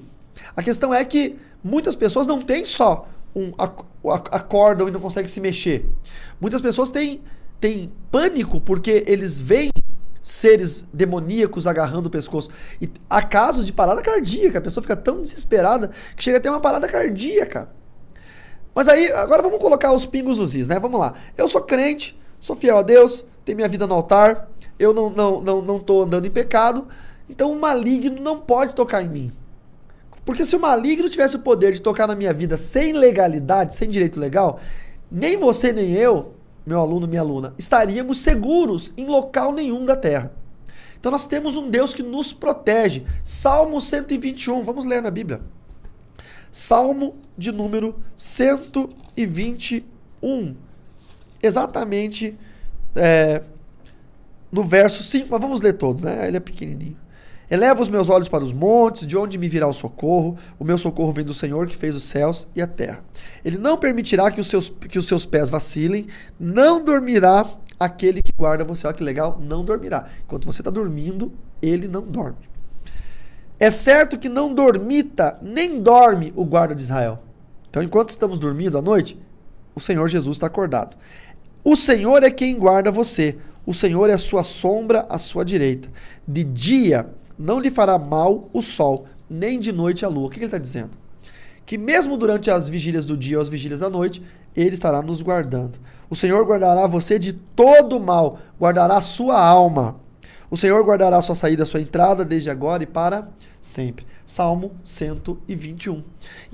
A questão é que muitas pessoas não têm só acordam e não conseguem se mexer. Muitas pessoas têm pânico porque eles veem seres demoníacos agarrando o pescoço. E há casos de parada cardíaca. A pessoa fica tão desesperada que chega a ter uma parada cardíaca. Mas aí, agora vamos colocar os pingos nos is, né? Vamos lá. Eu sou crente, sou fiel a Deus, tenho minha vida no altar, eu não tô andando em pecado, então o maligno não pode tocar em mim. Porque se o maligno tivesse o poder de tocar na minha vida sem legalidade, sem direito legal, nem você nem eu, meu aluno, minha aluna, estaríamos seguros em local nenhum da terra. Então nós temos um Deus que nos protege. Salmo 121, vamos ler na Bíblia. Salmo de número 121, exatamente no verso 5, mas vamos ler todo, né? Ele é pequenininho. Eleva os meus olhos para os montes, de onde me virá o socorro? O meu socorro vem do Senhor que fez os céus e a terra. Ele não permitirá que os seus pés vacilem, não dormirá aquele que guarda você. Olha que legal, não dormirá. Enquanto você está dormindo, ele não dorme. É certo que não dormita, nem dorme o guarda de Israel. Então, enquanto estamos dormindo à noite, o Senhor Jesus está acordado. O Senhor é quem guarda você. O Senhor é a sua sombra à sua direita. De dia não lhe fará mal o sol, nem de noite a lua. O que ele está dizendo? Que mesmo durante as vigílias do dia ou as vigílias da noite, ele estará nos guardando. O Senhor guardará você de todo mal, guardará a sua alma. O Senhor guardará a sua saída, a sua entrada, desde agora e para sempre. Salmo 121.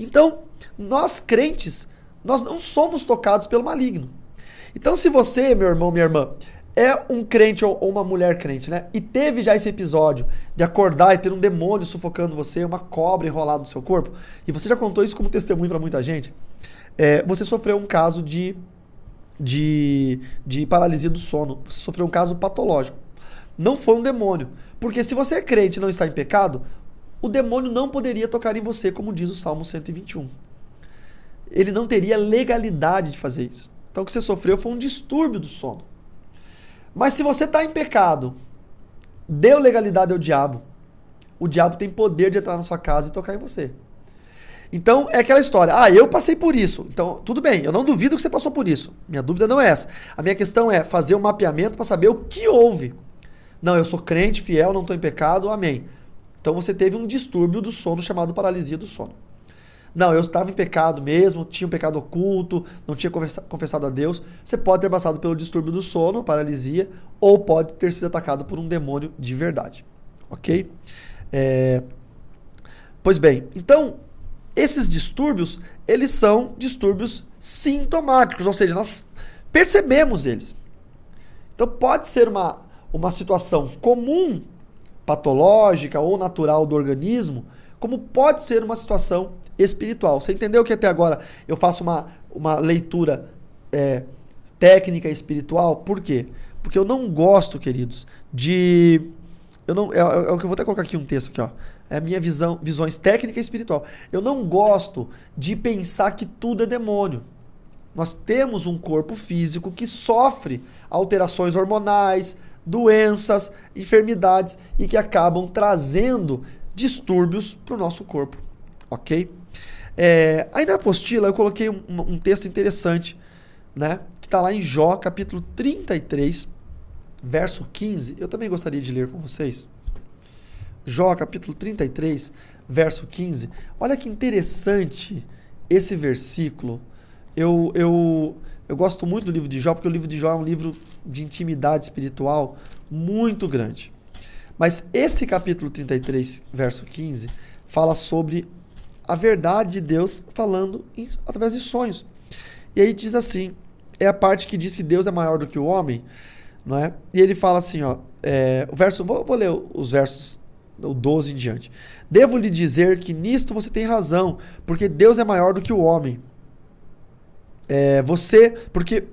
Então, nós crentes, nós não somos tocados pelo maligno. Então, se você, meu irmão, minha irmã, é um crente ou uma mulher crente, né? E teve já esse episódio de acordar e ter um demônio sufocando você, uma cobra enrolada no seu corpo, e você já contou isso como testemunho para muita gente, você sofreu um caso de paralisia do sono. Você sofreu um caso patológico. Não foi um demônio. Porque se você é crente e não está em pecado, o demônio não poderia tocar em você, como diz o Salmo 121. Ele não teria legalidade de fazer isso. Então o que você sofreu foi um distúrbio do sono. Mas se você está em pecado, deu legalidade ao diabo, o diabo tem poder de entrar na sua casa e tocar em você. Então, é aquela história. Eu passei por isso. Então, tudo bem, eu não duvido que você passou por isso. Minha dúvida não é essa. A minha questão é fazer um mapeamento para saber o que houve. Não, eu sou crente, fiel, não estou em pecado, amém. Então, você teve um distúrbio do sono chamado paralisia do sono. Não, eu estava em pecado mesmo, tinha um pecado oculto, não tinha confessado a Deus. Você pode ter passado pelo distúrbio do sono, paralisia, ou pode ter sido atacado por um demônio de verdade. Ok? Pois bem, então, esses distúrbios, eles são distúrbios sintomáticos, ou seja, nós percebemos eles. Então, pode ser uma situação comum, patológica ou natural do organismo, como pode ser uma situação espiritual. Você entendeu que até agora eu faço uma leitura técnica espiritual? Por quê? Porque eu não gosto, queridos, de... é o que eu vou até colocar aqui um texto aqui, ó. É a minha visões técnica e espiritual. Eu não gosto de pensar que tudo é demônio. Nós temos um corpo físico que sofre alterações hormonais, doenças, enfermidades e que acabam trazendo distúrbios para o nosso corpo. Ok? Aí na apostila eu coloquei um texto interessante, né? Que está lá em Jó, capítulo 33, verso 15. Eu também gostaria de ler com vocês. Jó, capítulo 33, verso 15. Olha que interessante esse versículo. Eu gosto muito do livro de Jó, porque o livro de Jó é um livro de intimidade espiritual muito grande. Mas esse capítulo 33, verso 15, fala sobre a verdade de Deus falando através de sonhos. E aí diz assim, é a parte que diz que Deus é maior do que o homem, não é? E ele fala assim, ó, o verso, vou ler os versos, o 12 em diante. Devo lhe dizer que nisto você tem razão, porque Deus é maior do que o homem.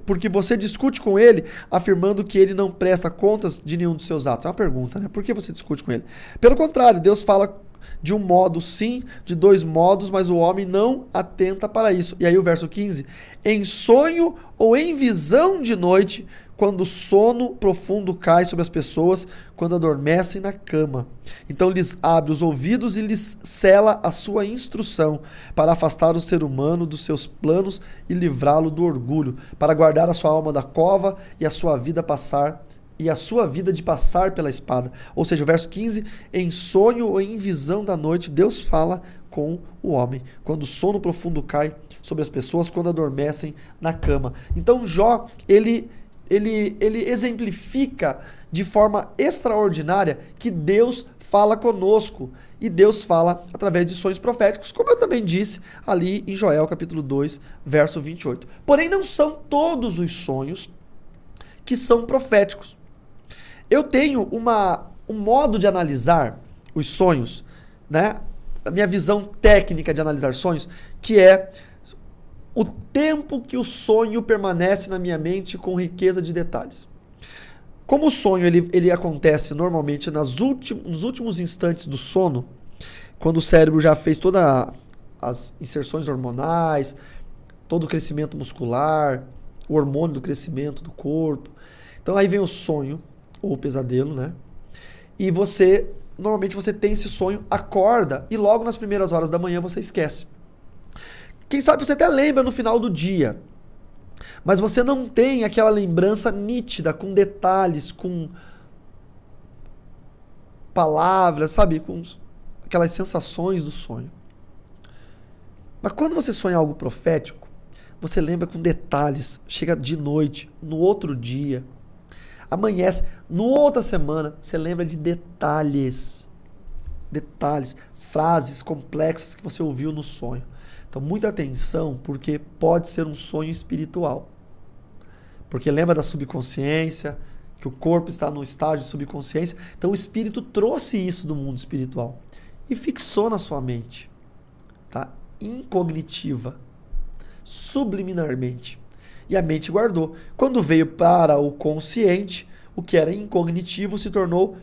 Porque você discute com ele, afirmando que ele não presta contas de nenhum dos seus atos. É uma pergunta, né? Por que você discute com ele? Pelo contrário, Deus fala de um modo sim, de dois modos, mas o homem não atenta para isso. E aí o verso 15, em sonho ou em visão de noite, quando o sono profundo cai sobre as pessoas, quando adormecem na cama. Então lhes abre os ouvidos e lhes cela a sua instrução, para afastar o ser humano dos seus planos e livrá-lo do orgulho, para guardar a sua alma da cova e a sua vida de passar pela espada. Ou seja, o verso 15, em sonho ou em visão da noite, Deus fala com o homem, quando o sono profundo cai sobre as pessoas, quando adormecem na cama. Então Jó, ele exemplifica de forma extraordinária que Deus fala conosco, e Deus fala através de sonhos proféticos, como eu também disse ali em Joel capítulo 2, verso 28. Porém, não são todos os sonhos que são proféticos. Eu tenho um modo de analisar os sonhos, né? A minha visão técnica de analisar sonhos, que é o tempo que o sonho permanece na minha mente com riqueza de detalhes. Como o sonho ele acontece normalmente nos últimos instantes do sono, quando o cérebro já fez todas as inserções hormonais, todo o crescimento muscular, o hormônio do crescimento do corpo. Então aí vem o sonho, ou o pesadelo, né? E normalmente você tem esse sonho, acorda e logo nas primeiras horas da manhã você esquece. Quem sabe você até lembra no final do dia, mas você não tem aquela lembrança nítida, com detalhes, com palavras, sabe? Com aquelas sensações do sonho. Mas quando você sonha algo profético, você lembra com detalhes, chega de noite, no outro dia, amanhece, no outra semana, você lembra de detalhes, frases complexas que você ouviu no sonho. Então, muita atenção, porque pode ser um sonho espiritual. Porque lembra da subconsciência, que o corpo está no estágio de subconsciência. Então, o espírito trouxe isso do mundo espiritual e fixou na sua mente, tá? Incognitiva, subliminarmente. E a mente guardou. Quando veio para o consciente, o que era incognitivo se tornou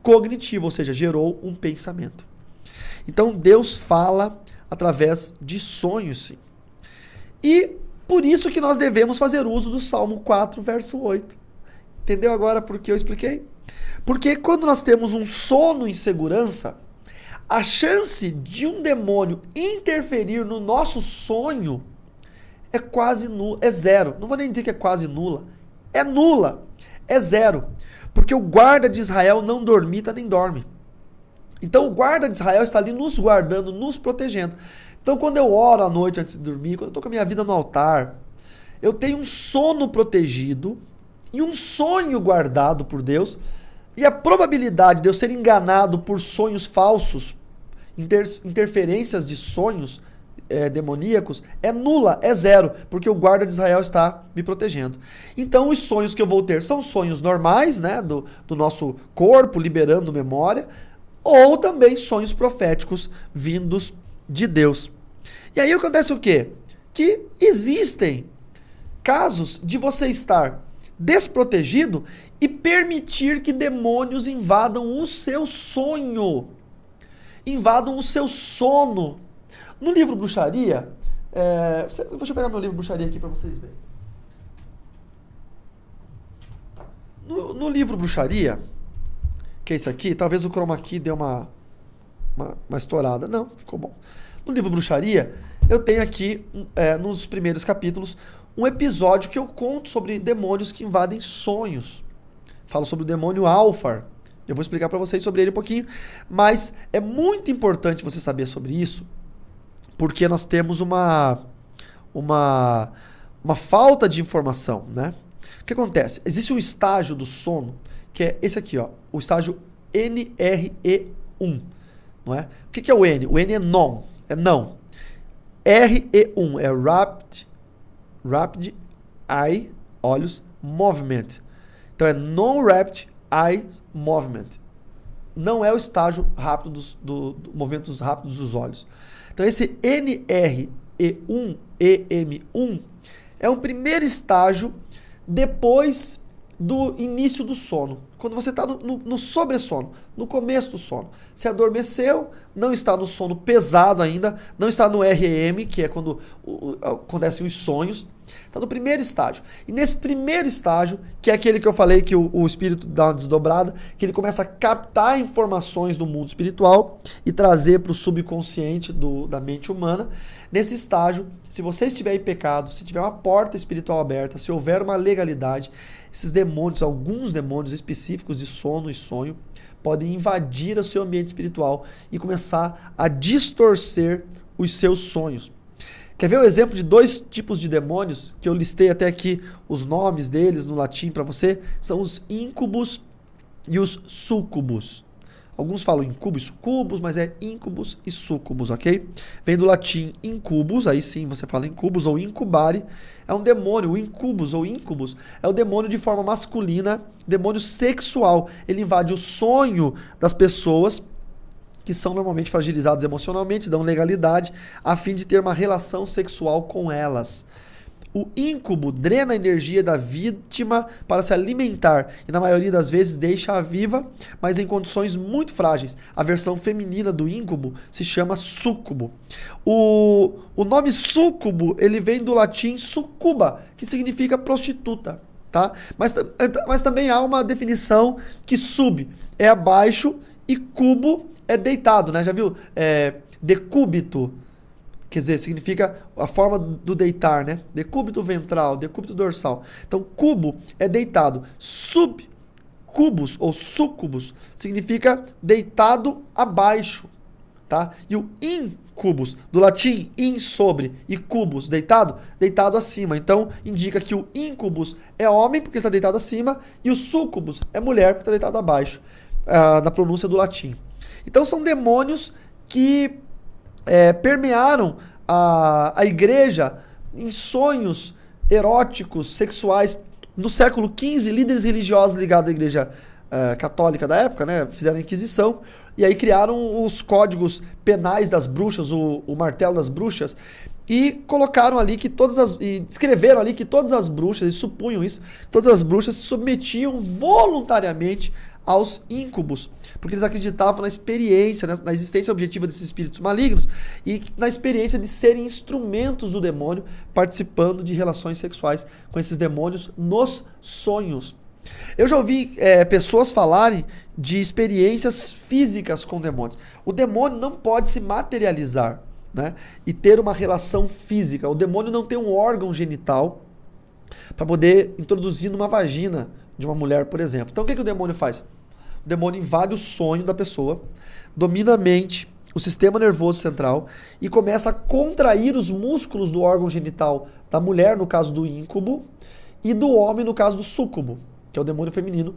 cognitivo, ou seja, gerou um pensamento. Então, Deus fala através de sonhos, sim. E por isso que nós devemos fazer uso do Salmo 4, verso 8. Entendeu agora por que eu expliquei? Porque quando nós temos um sono em segurança, a chance de um demônio interferir no nosso sonho é quase nula, é zero. Não vou nem dizer que é quase nula, é zero. Porque o guarda de Israel não dormita nem dorme. Então o guarda de Israel está ali nos guardando, nos protegendo. Então quando eu oro à noite antes de dormir, quando eu estou com a minha vida no altar, eu tenho um sono protegido e um sonho guardado por Deus, e a probabilidade de eu ser enganado por sonhos falsos, interferências de sonhos demoníacos, é nula, é zero, porque o guarda de Israel está me protegendo. Então os sonhos que eu vou ter são sonhos normais, né, do nosso corpo, liberando memória, ou também sonhos proféticos vindos de Deus. E aí acontece o quê? Que existem casos de você estar desprotegido e permitir que demônios invadam o seu sonho, invadam o seu sono. No livro Bruxaria, deixa eu pegar meu livro Bruxaria aqui para vocês verem. No livro Bruxaria, que é esse aqui, talvez o chroma key deu uma estourada. Não, ficou bom. No livro Bruxaria, eu tenho aqui, nos primeiros capítulos, um episódio que eu conto sobre demônios que invadem sonhos. Falo sobre o demônio Alfar. Eu vou explicar para vocês sobre ele um pouquinho, mas é muito importante você saber sobre isso, porque nós temos uma falta de informação, né? O que acontece? Existe um estágio do sono, que é esse aqui, ó, o estágio NRE1, não é? O que é o N? O N é non, é não. RE1 é Rapid Eye, olhos, Movement. Então é Non-Rapid Eye Movement. Não é o estágio rápido do movimentos rápidos dos olhos. Então esse NRE1, EM1, é um primeiro estágio depois do início do sono. Quando você está no sobressono, no começo do sono. Você adormeceu, não está no sono pesado ainda, não está no REM, que é quando acontecem os sonhos. Está no primeiro estágio. E nesse primeiro estágio, que é aquele que eu falei que o espírito dá uma desdobrada, que ele começa a captar informações do mundo espiritual e trazer para o subconsciente da mente humana. Nesse estágio, se você estiver em pecado, se tiver uma porta espiritual aberta, se houver uma legalidade, esses demônios, alguns demônios específicos de sono e sonho, podem invadir o seu ambiente espiritual e começar a distorcer os seus sonhos. Quer ver o exemplo de dois tipos de demônios, que eu listei até aqui os nomes deles no latim para você? São os íncubos e os súcubos. Alguns falam incubos e sucubos, mas é íncubos e súcubos, ok? Vem do latim incubus, aí sim você fala incubus ou incubare. É um demônio, o incubus ou íncubus é o demônio de forma masculina, demônio sexual. Ele invade o sonho das pessoas que são normalmente fragilizados emocionalmente, dão legalidade, a fim de ter uma relação sexual com elas. O íncube drena a energia da vítima para se alimentar e, na maioria das vezes, deixa-a viva, mas em condições muito frágeis. A versão feminina do íncube se chama súcubo. O nome súcubo, ele vem do latim succuba, que significa prostituta. Tá? Mas também há uma definição que sub é abaixo e cubo é deitado, né? Já viu? Decúbito, quer dizer, significa a forma do deitar, né? Decúbito ventral, decúbito dorsal. Então, cubo é deitado. Subcubus ou súcubus significa deitado abaixo, tá? E o incubus, do latim in, sobre, e cubus, deitado, deitado acima. Então, indica que o incubus é homem, porque está deitado acima, e o súcubus é mulher, porque está deitado abaixo, na pronúncia do latim. Então são demônios que permearam a igreja em sonhos eróticos, sexuais. No século XV, líderes religiosos ligados à igreja católica da época, né, fizeram a Inquisição e aí criaram os códigos penais das bruxas, o martelo das bruxas, e colocaram ali que e escreveram ali que todas as bruxas, e supunham isso, todas as bruxas se submetiam voluntariamente aos íncubos, porque eles acreditavam na experiência, na existência objetiva desses espíritos malignos e na experiência de serem instrumentos do demônio, participando de relações sexuais com esses demônios nos sonhos. Eu já ouvi pessoas falarem de experiências físicas com demônios. O demônio não pode se materializar, né, e ter uma relação física. O demônio não tem um órgão genital para poder introduzir numa vagina de uma mulher, por exemplo. Então o que o demônio faz? O demônio invade o sonho da pessoa, domina a mente, o sistema nervoso central e começa a contrair os músculos do órgão genital da mulher, no caso do íncubo, e do homem, no caso do súcubo, que é o demônio feminino.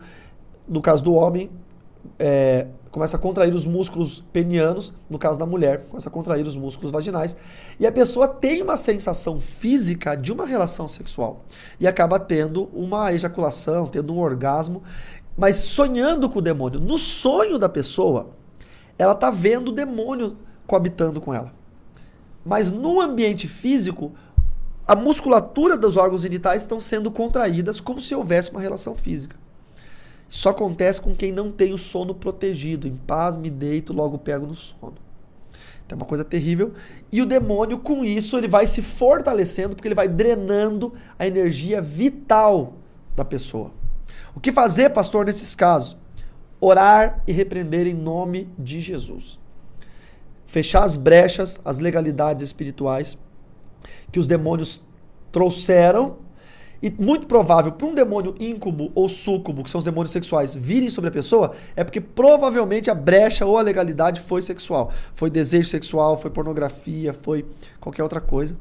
No caso do homem, começa a contrair os músculos penianos, no caso da mulher, começa a contrair os músculos vaginais, e a pessoa tem uma sensação física de uma relação sexual, e acaba tendo uma ejaculação, tendo um orgasmo, mas sonhando com o demônio. No sonho da pessoa, ela está vendo o demônio coabitando com ela. Mas no ambiente físico, a musculatura dos órgãos genitais estão sendo contraídas como se houvesse uma relação física. Isso acontece com quem não tem o sono protegido. Em paz me deito, logo pego no sono. Então é uma coisa terrível. E o demônio, com isso, ele vai se fortalecendo, porque ele vai drenando a energia vital da pessoa. O que fazer, pastor, nesses casos? Orar e repreender em nome de Jesus. Fechar as brechas, as legalidades espirituais que os demônios trouxeram. E muito provável para um demônio íncubo ou súcubo, que são os demônios sexuais, virem sobre a pessoa, é porque provavelmente a brecha ou a legalidade foi sexual. Foi desejo sexual, foi pornografia, foi qualquer outra coisa.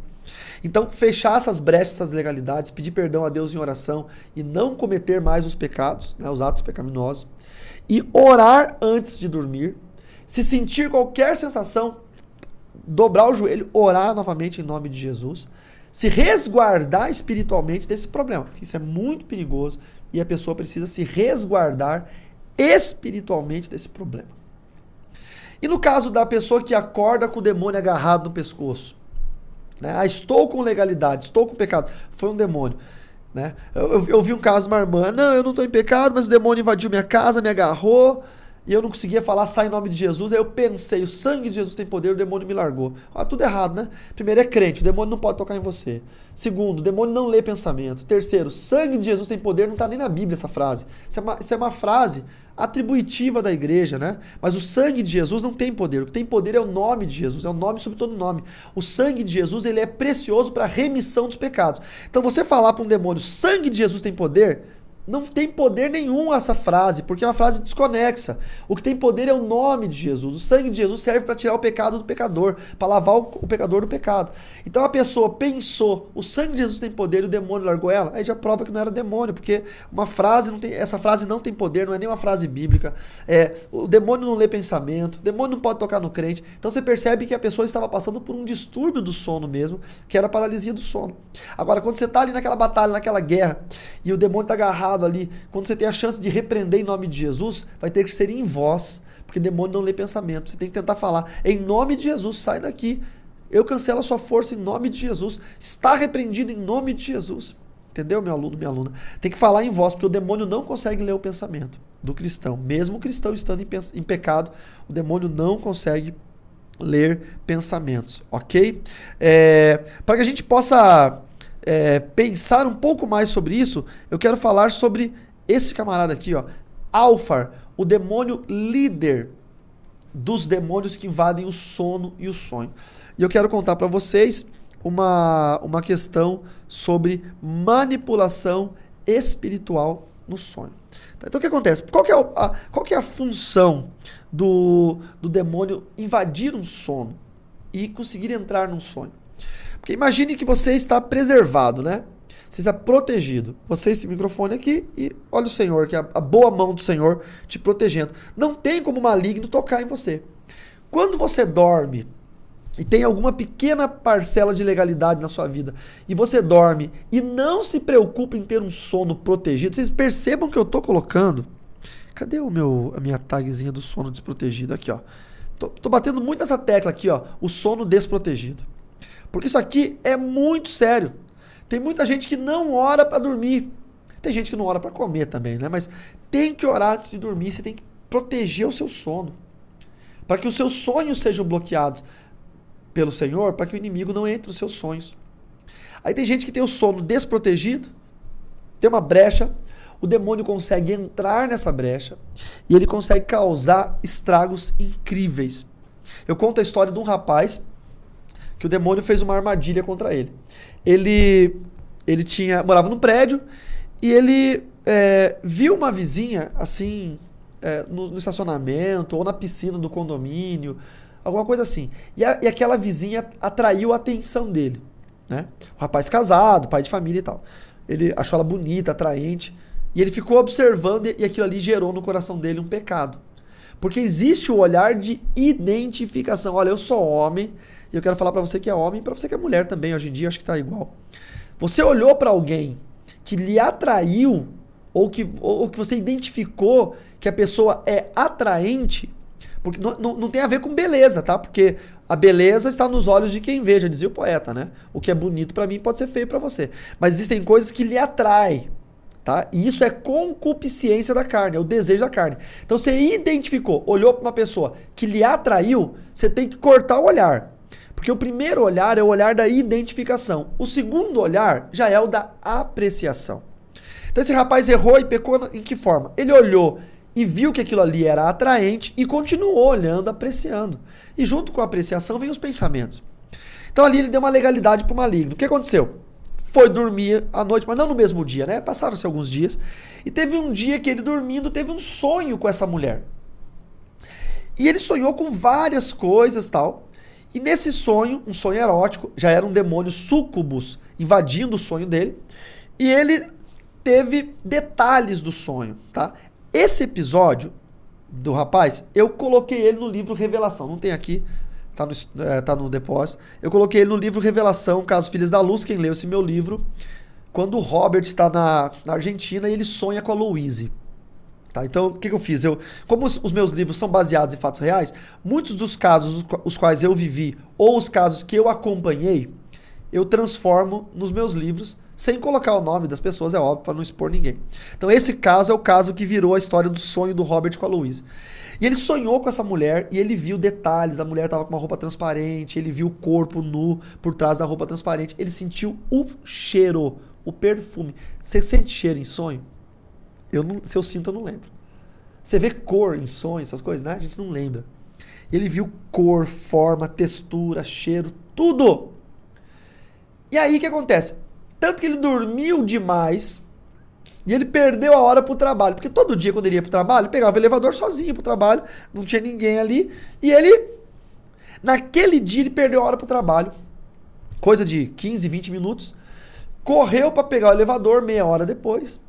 Então, fechar essas brechas, essas legalidades, pedir perdão a Deus em oração e não cometer mais os pecados, né, os atos pecaminosos. E orar antes de dormir. Se sentir qualquer sensação, dobrar o joelho, orar novamente em nome de Jesus. Se resguardar espiritualmente desse problema, porque isso é muito perigoso e a pessoa precisa se resguardar espiritualmente desse problema. E no caso da pessoa que acorda com o demônio agarrado no pescoço, né? Estou com legalidade, estou com pecado, foi um demônio. Né? Eu vi um caso de uma irmã, não, eu não estou em pecado, mas o demônio invadiu minha casa, me agarrou, e eu não conseguia falar, sai em nome de Jesus. Aí eu pensei, o sangue de Jesus tem poder, o demônio me largou. Tudo errado, né? Primeiro, é crente, o demônio não pode tocar em você. Segundo, o demônio não lê pensamento. Terceiro, sangue de Jesus tem poder, não está nem na Bíblia essa frase. Isso é uma frase atributiva da igreja, né? Mas o sangue de Jesus não tem poder. O que tem poder é o nome de Jesus, é o nome sobre todo nome. O sangue de Jesus, ele é precioso para a remissão dos pecados. Então você falar para um demônio, sangue de Jesus tem poder, não tem poder nenhum essa frase, porque é uma frase desconexa. O que tem poder é o nome de Jesus. O sangue de Jesus serve para tirar o pecado do pecador, para lavar o pecador do pecado. Então a pessoa pensou, o sangue de Jesus tem poder e o demônio largou ela, aí já prova que não era demônio, porque essa frase não tem poder, não é nem uma frase bíblica. O demônio não lê pensamento, o demônio não pode tocar no crente. Então você percebe que a pessoa estava passando por um distúrbio do sono mesmo, que era a paralisia do sono. Agora, quando você está ali naquela batalha, naquela guerra, e o demônio está agarrado ali, quando você tem a chance de repreender em nome de Jesus, vai ter que ser em voz, porque demônio não lê pensamento. Você tem que tentar falar, em nome de Jesus, sai daqui, eu cancelo a sua força em nome de Jesus, está repreendido em nome de Jesus. Entendeu, meu aluno, minha aluna? Tem que falar em voz, porque o demônio não consegue ler o pensamento do cristão. Mesmo o cristão estando em pecado, o demônio não consegue ler pensamentos, ok? Para que a gente possa pensar um pouco mais sobre isso, eu quero falar sobre esse camarada aqui, ó, Alfar, o demônio líder dos demônios que invadem o sono e o sonho. E eu quero contar para vocês uma questão sobre manipulação espiritual no sonho. Então o que acontece? Qual que é a função do demônio invadir um sono e conseguir entrar num sonho? Porque imagine que você está preservado, né? Você está protegido. Você, esse microfone aqui, e olha o Senhor, que é a boa mão do Senhor te protegendo. Não tem como o maligno tocar em você. Quando você dorme e tem alguma pequena parcela de legalidade na sua vida, e você dorme e não se preocupa em ter um sono protegido, vocês percebam que eu estou colocando... Cadê a minha tagzinha do sono desprotegido? Aqui, ó. Tô batendo muito nessa tecla aqui, ó. O sono desprotegido. Porque isso aqui é muito sério. Tem muita gente que não ora para dormir. Tem gente que não ora para comer também, né? Mas tem que orar antes de dormir. Você tem que proteger o seu sono. Para que os seus sonhos sejam bloqueados pelo Senhor, para que o inimigo não entre nos seus sonhos. Aí tem gente que tem o sono desprotegido, tem uma brecha, o demônio consegue entrar nessa brecha e ele consegue causar estragos incríveis. Eu conto a história de um rapaz que o demônio fez uma armadilha contra ele. Ele morava num prédio e ele viu uma vizinha assim no estacionamento ou na piscina do condomínio, alguma coisa assim. E aquela vizinha atraiu a atenção dele, né? Um rapaz casado, pai de família e tal. Ele achou ela bonita, atraente, e ele ficou observando e aquilo ali gerou no coração dele um pecado. Porque existe o olhar de identificação. Olha, eu sou homem e eu quero falar pra você que é homem e pra você que é mulher também. Hoje em dia acho que tá igual. Você olhou pra alguém que lhe atraiu ou que você identificou que a pessoa é atraente, porque não tem a ver com beleza, tá? Porque a beleza está nos olhos de quem vê, já dizia o poeta, né? O que é bonito pra mim pode ser feio pra você. Mas existem coisas que lhe atraem, tá? E isso é concupiscência da carne, é o desejo da carne. Então você identificou, olhou pra uma pessoa que lhe atraiu, você tem que cortar o olhar. Porque o primeiro olhar é o olhar da identificação. O segundo olhar já é o da apreciação. Então esse rapaz errou e pecou em que forma? Ele olhou e viu que aquilo ali era atraente e continuou olhando, apreciando. E junto com a apreciação vem os pensamentos. Então ali ele deu uma legalidade para o maligno. O que aconteceu? Foi dormir à noite, mas não no mesmo dia, né? Passaram-se alguns dias. E teve um dia que ele dormindo teve um sonho com essa mulher. E ele sonhou com várias coisas tal. E nesse sonho, um sonho erótico, já era um demônio súcubus invadindo o sonho dele. E ele teve detalhes do sonho, tá? Esse episódio do rapaz, eu coloquei ele no livro Revelação. Não tem aqui, tá no depósito. Eu coloquei ele no livro Revelação, Caso Filhos da Luz. Quem leu esse meu livro, quando o Robert está na Argentina e ele sonha com a Louise. Tá, então, o que eu fiz? Como os meus livros são baseados em fatos reais, muitos dos casos os quais eu vivi ou os casos que eu acompanhei, eu transformo nos meus livros, sem colocar o nome das pessoas, é óbvio, para não expor ninguém. Então esse caso é o caso que virou a história do sonho do Robert com a Louise. E ele sonhou com essa mulher e ele viu detalhes, a mulher estava com uma roupa transparente, ele viu o corpo nu por trás da roupa transparente, ele sentiu o cheiro, o perfume. Você sente cheiro em sonho? Se eu sinto, eu não lembro. Você vê cor em sonho, essas coisas, né? A gente não lembra. Ele viu cor, forma, textura, cheiro, tudo. E aí o que acontece? Tanto que ele dormiu demais e ele perdeu a hora pro trabalho. Porque todo dia, quando ele ia pro trabalho, ele pegava o elevador sozinho pro trabalho, não tinha ninguém ali. E naquele dia, ele perdeu a hora pro trabalho. Coisa de 15, 20 minutos. Correu para pegar o elevador meia hora depois.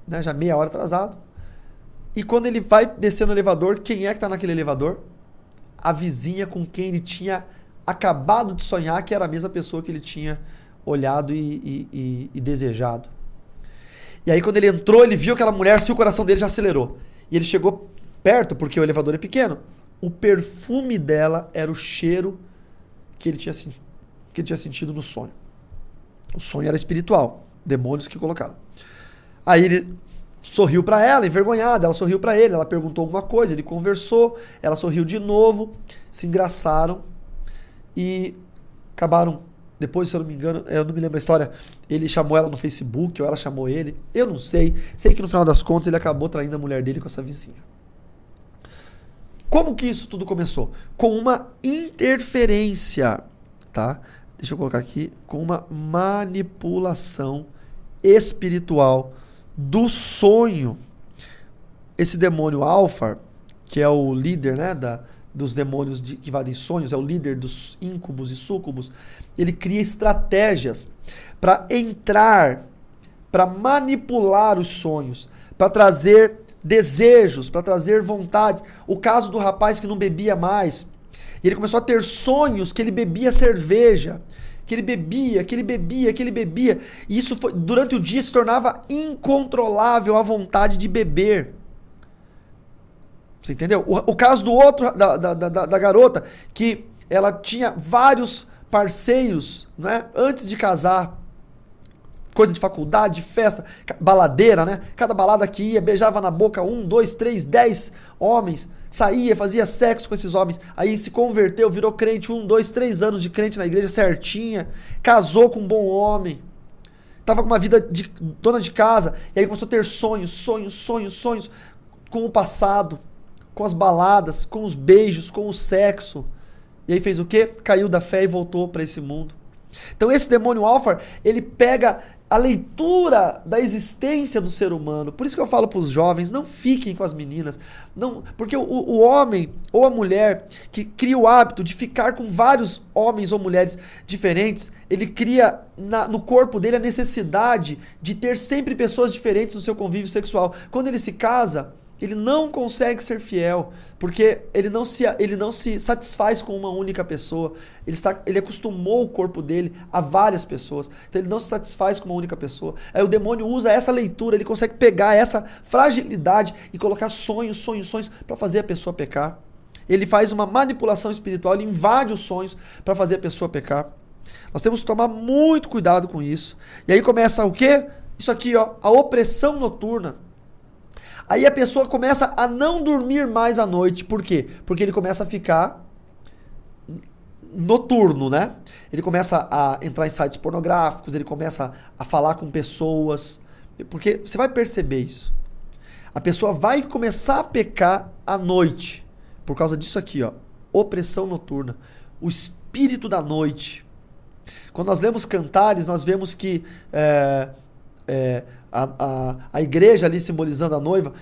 Né, já meia hora atrasado. E quando ele vai descer no elevador, quem é que tá naquele elevador? A vizinha com quem ele tinha acabado de sonhar, que era a mesma pessoa que ele tinha olhado e desejado. E aí quando ele entrou, ele viu aquela mulher, o coração dele já acelerou. E ele chegou perto, porque o elevador é pequeno. O perfume dela era o cheiro que ele tinha sentido no sonho. O sonho era espiritual, demônios que colocaram. Aí ele sorriu pra ela, envergonhada, ela sorriu pra ele, ela perguntou alguma coisa, ele conversou, ela sorriu de novo, se engraçaram e acabaram, depois, se eu não me engano, eu não me lembro a história, ele chamou ela no Facebook ou ela chamou ele, eu não sei que no final das contas ele acabou traindo a mulher dele com essa vizinha. Como que isso tudo começou? Com uma interferência, tá? Deixa eu colocar aqui, com uma manipulação espiritual do sonho. Esse demônio Alfar, que é o líder, né, dos demônios que invadem sonhos, é o líder dos íncubos e súcubos, ele cria estratégias para entrar, para manipular os sonhos, para trazer desejos, para trazer vontades. O caso do rapaz que não bebia mais, e ele começou a ter sonhos que ele bebia cerveja, que ele bebia, e isso durante o dia se tornava incontrolável a vontade de beber. Você entendeu? O caso do outro, da garota, que ela tinha vários parceiros, né, antes de casar, coisa de faculdade, de festa, baladeira, né? Cada balada que ia, beijava na boca 1, 2, 3, 10 homens, saía, fazia sexo com esses homens, aí se converteu, virou crente, 1, 2, 3 anos de crente na igreja certinha, casou com um bom homem, estava com uma vida de dona de casa, e aí começou a ter sonhos com o passado, com as baladas, com os beijos, com o sexo. E aí fez o quê? Caiu da fé e voltou para esse mundo. Então esse demônio Alfar, ele pega a leitura da existência do ser humano. Por isso que eu falo para os jovens, não fiquem com as meninas. Não, porque o homem ou a mulher que cria o hábito de ficar com vários homens ou mulheres diferentes, ele cria no corpo dele a necessidade de ter sempre pessoas diferentes no seu convívio sexual. Quando ele se casa, ele não consegue ser fiel, porque ele não se satisfaz com uma única pessoa. Ele acostumou o corpo dele a várias pessoas, então ele não se satisfaz com uma única pessoa. Aí o demônio usa essa leitura, ele consegue pegar essa fragilidade e colocar sonhos para fazer a pessoa pecar. Ele faz uma manipulação espiritual, ele invade os sonhos para fazer a pessoa pecar. Nós temos que tomar muito cuidado com isso. E aí começa o quê? Isso aqui, ó, a opressão noturna. Aí a pessoa começa a não dormir mais à noite. Por quê? Porque ele começa a ficar noturno, né? Ele começa a entrar em sites pornográficos, ele começa a falar com pessoas. Porque você vai perceber isso. A pessoa vai começar a pecar à noite. Por causa disso aqui, ó. Opressão noturna. O espírito da noite. Quando nós lemos Cantares, nós vemos que a igreja ali simbolizando a noiva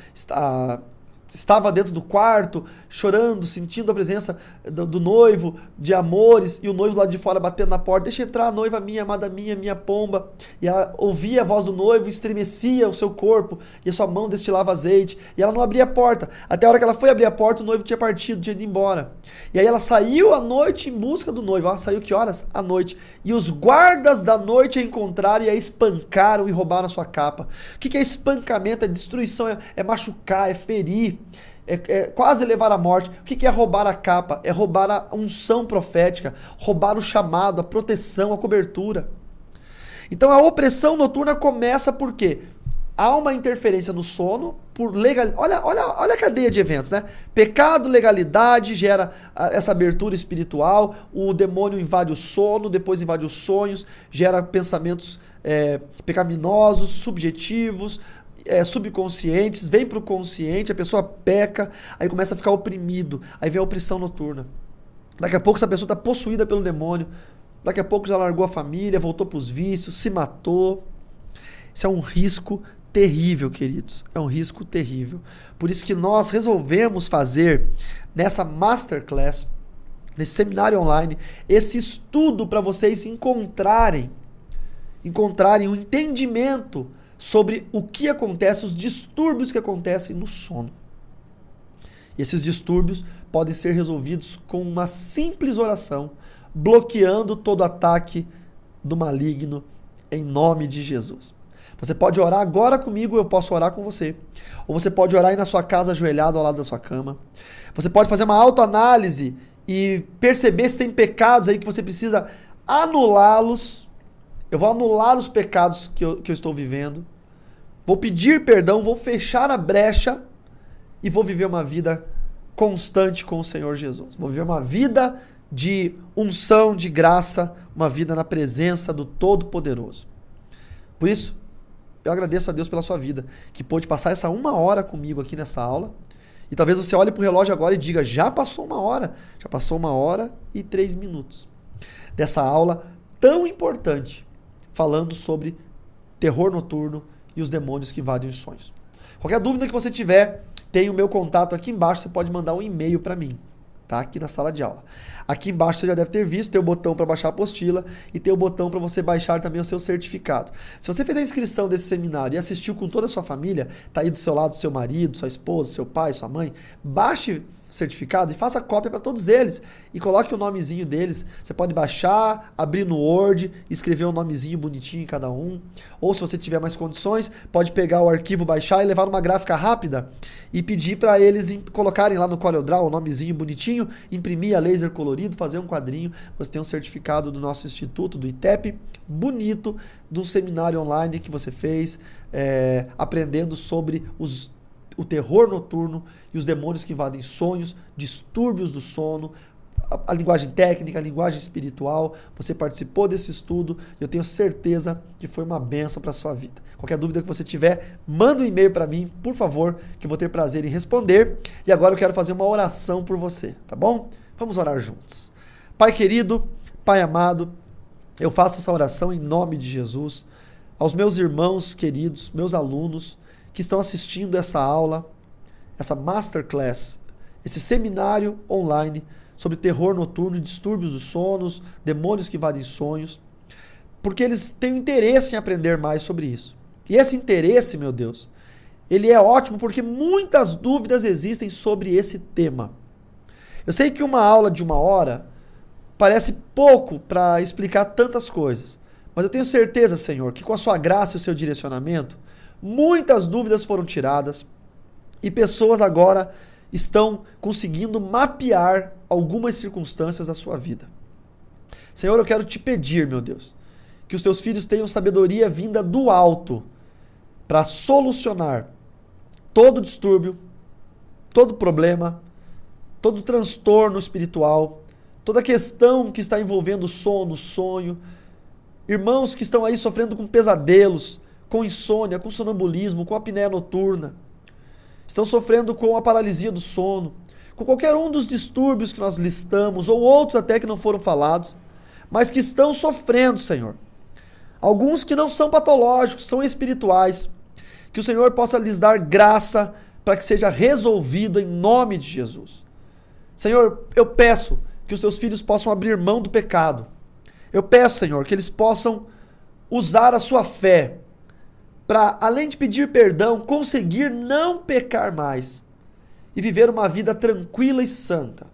estava dentro do quarto, chorando, sentindo a presença do noivo, de amores, e o noivo lá de fora batendo na porta, deixa entrar a noiva minha, amada minha pomba, e ela ouvia a voz do noivo, estremecia o seu corpo, e a sua mão destilava azeite, e ela não abria a porta, até a hora que ela foi abrir a porta, o noivo tinha partido, tinha ido embora, e aí ela saiu à noite em busca do noivo. Ela saiu que horas? À noite, e os guardas da noite a encontraram e a espancaram e roubaram a sua capa. O que é espancamento? É destruição, é machucar, é ferir, é quase levar à morte. O que é roubar a capa? É roubar a unção profética, roubar o chamado, a proteção, a cobertura. Então a opressão noturna começa por quê? Há uma interferência no sono por legalidade. Olha a cadeia de eventos, né? Pecado, legalidade, gera essa abertura espiritual, o demônio invade o sono, depois invade os sonhos, gera pensamentos pecaminosos, subjetivos, subconscientes, vem para o consciente, a pessoa peca, aí começa a ficar oprimido, aí vem a opressão noturna. Daqui a pouco essa pessoa está possuída pelo demônio, daqui a pouco já largou a família, voltou para os vícios, se matou. Isso é um risco terrível, queridos, é um risco terrível. Por isso que nós resolvemos fazer nessa masterclass, nesse seminário online, esse estudo para vocês encontrarem um entendimento sobre o que acontece, os distúrbios que acontecem no sono. E esses distúrbios podem ser resolvidos com uma simples oração, bloqueando todo ataque do maligno em nome de Jesus. Você pode orar agora comigo, eu posso orar com você. Ou você pode orar aí na sua casa, ajoelhado ao lado da sua cama. Você pode fazer uma autoanálise e perceber se tem pecados aí que você precisa anulá-los. Eu vou anular os pecados que eu estou vivendo. Vou pedir perdão, vou fechar a brecha e vou viver uma vida constante com o Senhor Jesus. Vou viver uma vida de unção, de graça, uma vida na presença do Todo-Poderoso. Por isso, eu agradeço a Deus pela sua vida, que pôde passar essa 1 hora comigo aqui nessa aula. E talvez você olhe para o relógio agora e diga, já passou 1 hora. Já passou 1 hora e 3 minutos dessa aula tão importante, falando sobre terror noturno e os demônios que invadem os sonhos. Qualquer dúvida que você tiver, tem o meu contato aqui embaixo, você pode mandar um e-mail para mim, tá? Aqui na sala de aula. Aqui embaixo você já deve ter visto, tem o botão para baixar a apostila e tem o botão para você baixar também o seu certificado. Se você fez a inscrição desse seminário e assistiu com toda a sua família, tá aí do seu lado seu marido, sua esposa, seu pai, sua mãe, baixe certificado e faça cópia para todos eles e coloque o nomezinho deles. Você pode baixar, abrir no Word, escrever um nomezinho bonitinho em cada um. Ou se você tiver mais condições, pode pegar o arquivo, baixar e levar numa gráfica rápida e pedir para eles colocarem lá no CorelDRAW o nomezinho bonitinho, imprimir a laser colorido, fazer um quadrinho. Você tem um certificado do nosso instituto, do ITEP, bonito, do seminário online que você fez, aprendendo sobre o terror noturno e os demônios que invadem sonhos, distúrbios do sono, a linguagem técnica, a linguagem espiritual, você participou desse estudo e eu tenho certeza que foi uma bênção para a sua vida. Qualquer dúvida que você tiver, manda um e-mail para mim, por favor, que eu vou ter prazer em responder. E agora eu quero fazer uma oração por você, tá bom? Vamos orar juntos. Pai querido, Pai amado, eu faço essa oração em nome de Jesus, aos meus irmãos queridos, meus alunos que estão assistindo essa aula, essa masterclass, esse seminário online sobre terror noturno, distúrbios dos sonos, demônios que invadem sonhos, porque eles têm interesse em aprender mais sobre isso. E esse interesse, meu Deus, ele é ótimo porque muitas dúvidas existem sobre esse tema. Eu sei que uma aula de 1 hora parece pouco para explicar tantas coisas, mas eu tenho certeza, Senhor, que com a sua graça e o seu direcionamento, muitas dúvidas foram tiradas e pessoas agora estão conseguindo mapear algumas circunstâncias da sua vida. Senhor, eu quero te pedir, meu Deus, que os teus filhos tenham sabedoria vinda do alto para solucionar todo distúrbio, todo problema, todo transtorno espiritual, toda questão que está envolvendo o sono, sonho. Irmãos que estão aí sofrendo com pesadelos, com insônia, com sonambulismo, com apneia noturna. Estão sofrendo com a paralisia do sono, com qualquer um dos distúrbios que nós listamos, ou outros até que não foram falados, mas que estão sofrendo, Senhor. Alguns que não são patológicos, são espirituais. Que o Senhor possa lhes dar graça para que seja resolvido em nome de Jesus. Senhor, eu peço que os teus filhos possam abrir mão do pecado. Eu peço, Senhor, que eles possam usar a sua fé para, além de pedir perdão, conseguir não pecar mais e viver uma vida tranquila e santa,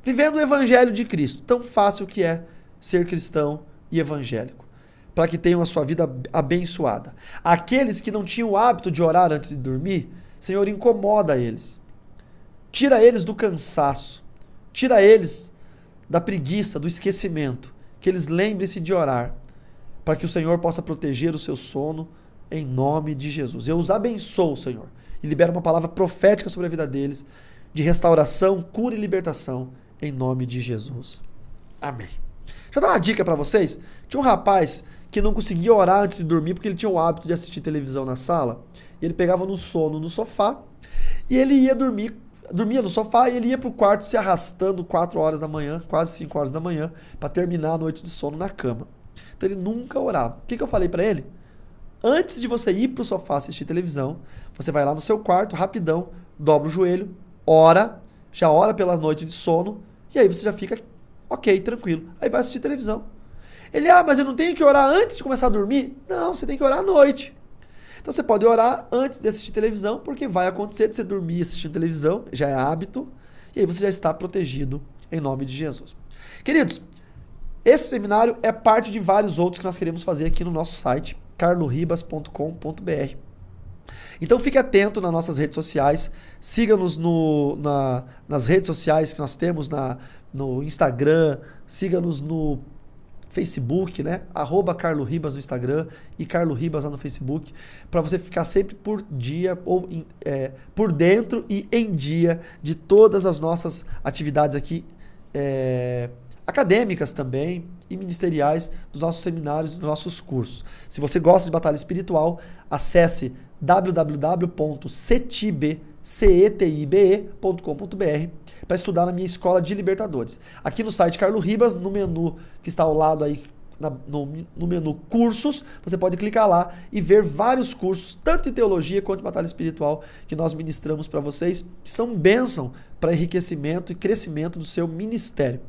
vivendo o evangelho de Cristo, tão fácil que é ser cristão e evangélico, para que tenham a sua vida abençoada. Aqueles que não tinham o hábito de orar antes de dormir, Senhor, incomoda eles, tira eles do cansaço, tira eles da preguiça, do esquecimento, que eles lembrem-se de orar, para que o Senhor possa proteger o seu sono, em nome de Jesus. Eu os abençoo, Senhor, e libero uma palavra profética sobre a vida deles, de restauração, cura e libertação, em nome de Jesus. Amém. Deixa eu dar uma dica para vocês. Tinha um rapaz que não conseguia orar antes de dormir, porque ele tinha o hábito de assistir televisão na sala, e ele pegava no sono no sofá, e ele ia dormir, dormia no sofá, e ele ia para o quarto se arrastando 4 horas da manhã, quase 5 horas da manhã, para terminar a noite de sono na cama. Então ele nunca orava. O que eu falei para ele? Antes de você ir para o sofá assistir televisão, você vai lá no seu quarto, rapidão, dobra o joelho, ora, já ora pela noite de sono, e aí você já fica ok, tranquilo. Aí vai assistir televisão. Ele, mas eu não tenho que orar antes de começar a dormir? Não, você tem que orar à noite. Então você pode orar antes de assistir televisão, porque vai acontecer de você dormir assistindo televisão, já é hábito, e aí você já está protegido em nome de Jesus. Queridos, esse seminário é parte de vários outros que nós queremos fazer aqui no nosso site, carloribas.com.br. Então fique atento nas nossas redes sociais, siga-nos nas redes sociais que nós temos, no Instagram, siga-nos no Facebook, né? @carloribas no Instagram e Carlo Ribas lá no Facebook, para você ficar sempre por dia, ou por dentro e em dia de todas as nossas atividades aqui, acadêmicas também e ministeriais, dos nossos seminários, dos nossos cursos. Se você gosta de batalha espiritual, acesse www.cetibe.com.br para estudar na minha escola de libertadores. Aqui no site Carlo Ribas, no menu que está ao lado aí, no menu cursos, você pode clicar lá e ver vários cursos, tanto em teologia quanto em batalha espiritual, que nós ministramos para vocês, que são bênção para enriquecimento e crescimento do seu ministério.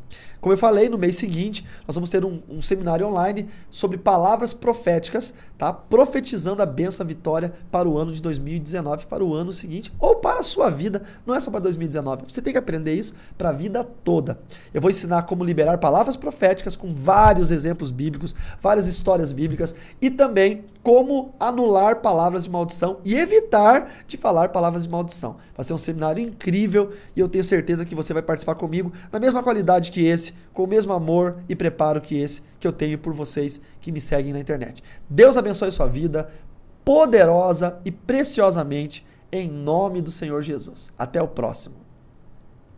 Como eu falei, no mês seguinte, nós vamos ter um seminário online sobre palavras proféticas, tá? Profetizando a bênção, a vitória para o ano de 2019, para o ano seguinte, ou para a sua vida, não é só para 2019, você tem que aprender isso para a vida toda. Eu vou ensinar como liberar palavras proféticas com vários exemplos bíblicos, várias histórias bíblicas, e também como anular palavras de maldição e evitar de falar palavras de maldição. Vai ser um seminário incrível e eu tenho certeza que você vai participar comigo na mesma qualidade que esse, com o mesmo amor e preparo que esse que eu tenho por vocês que me seguem na internet. Deus abençoe sua vida poderosa e preciosamente em nome do Senhor Jesus. Até o próximo.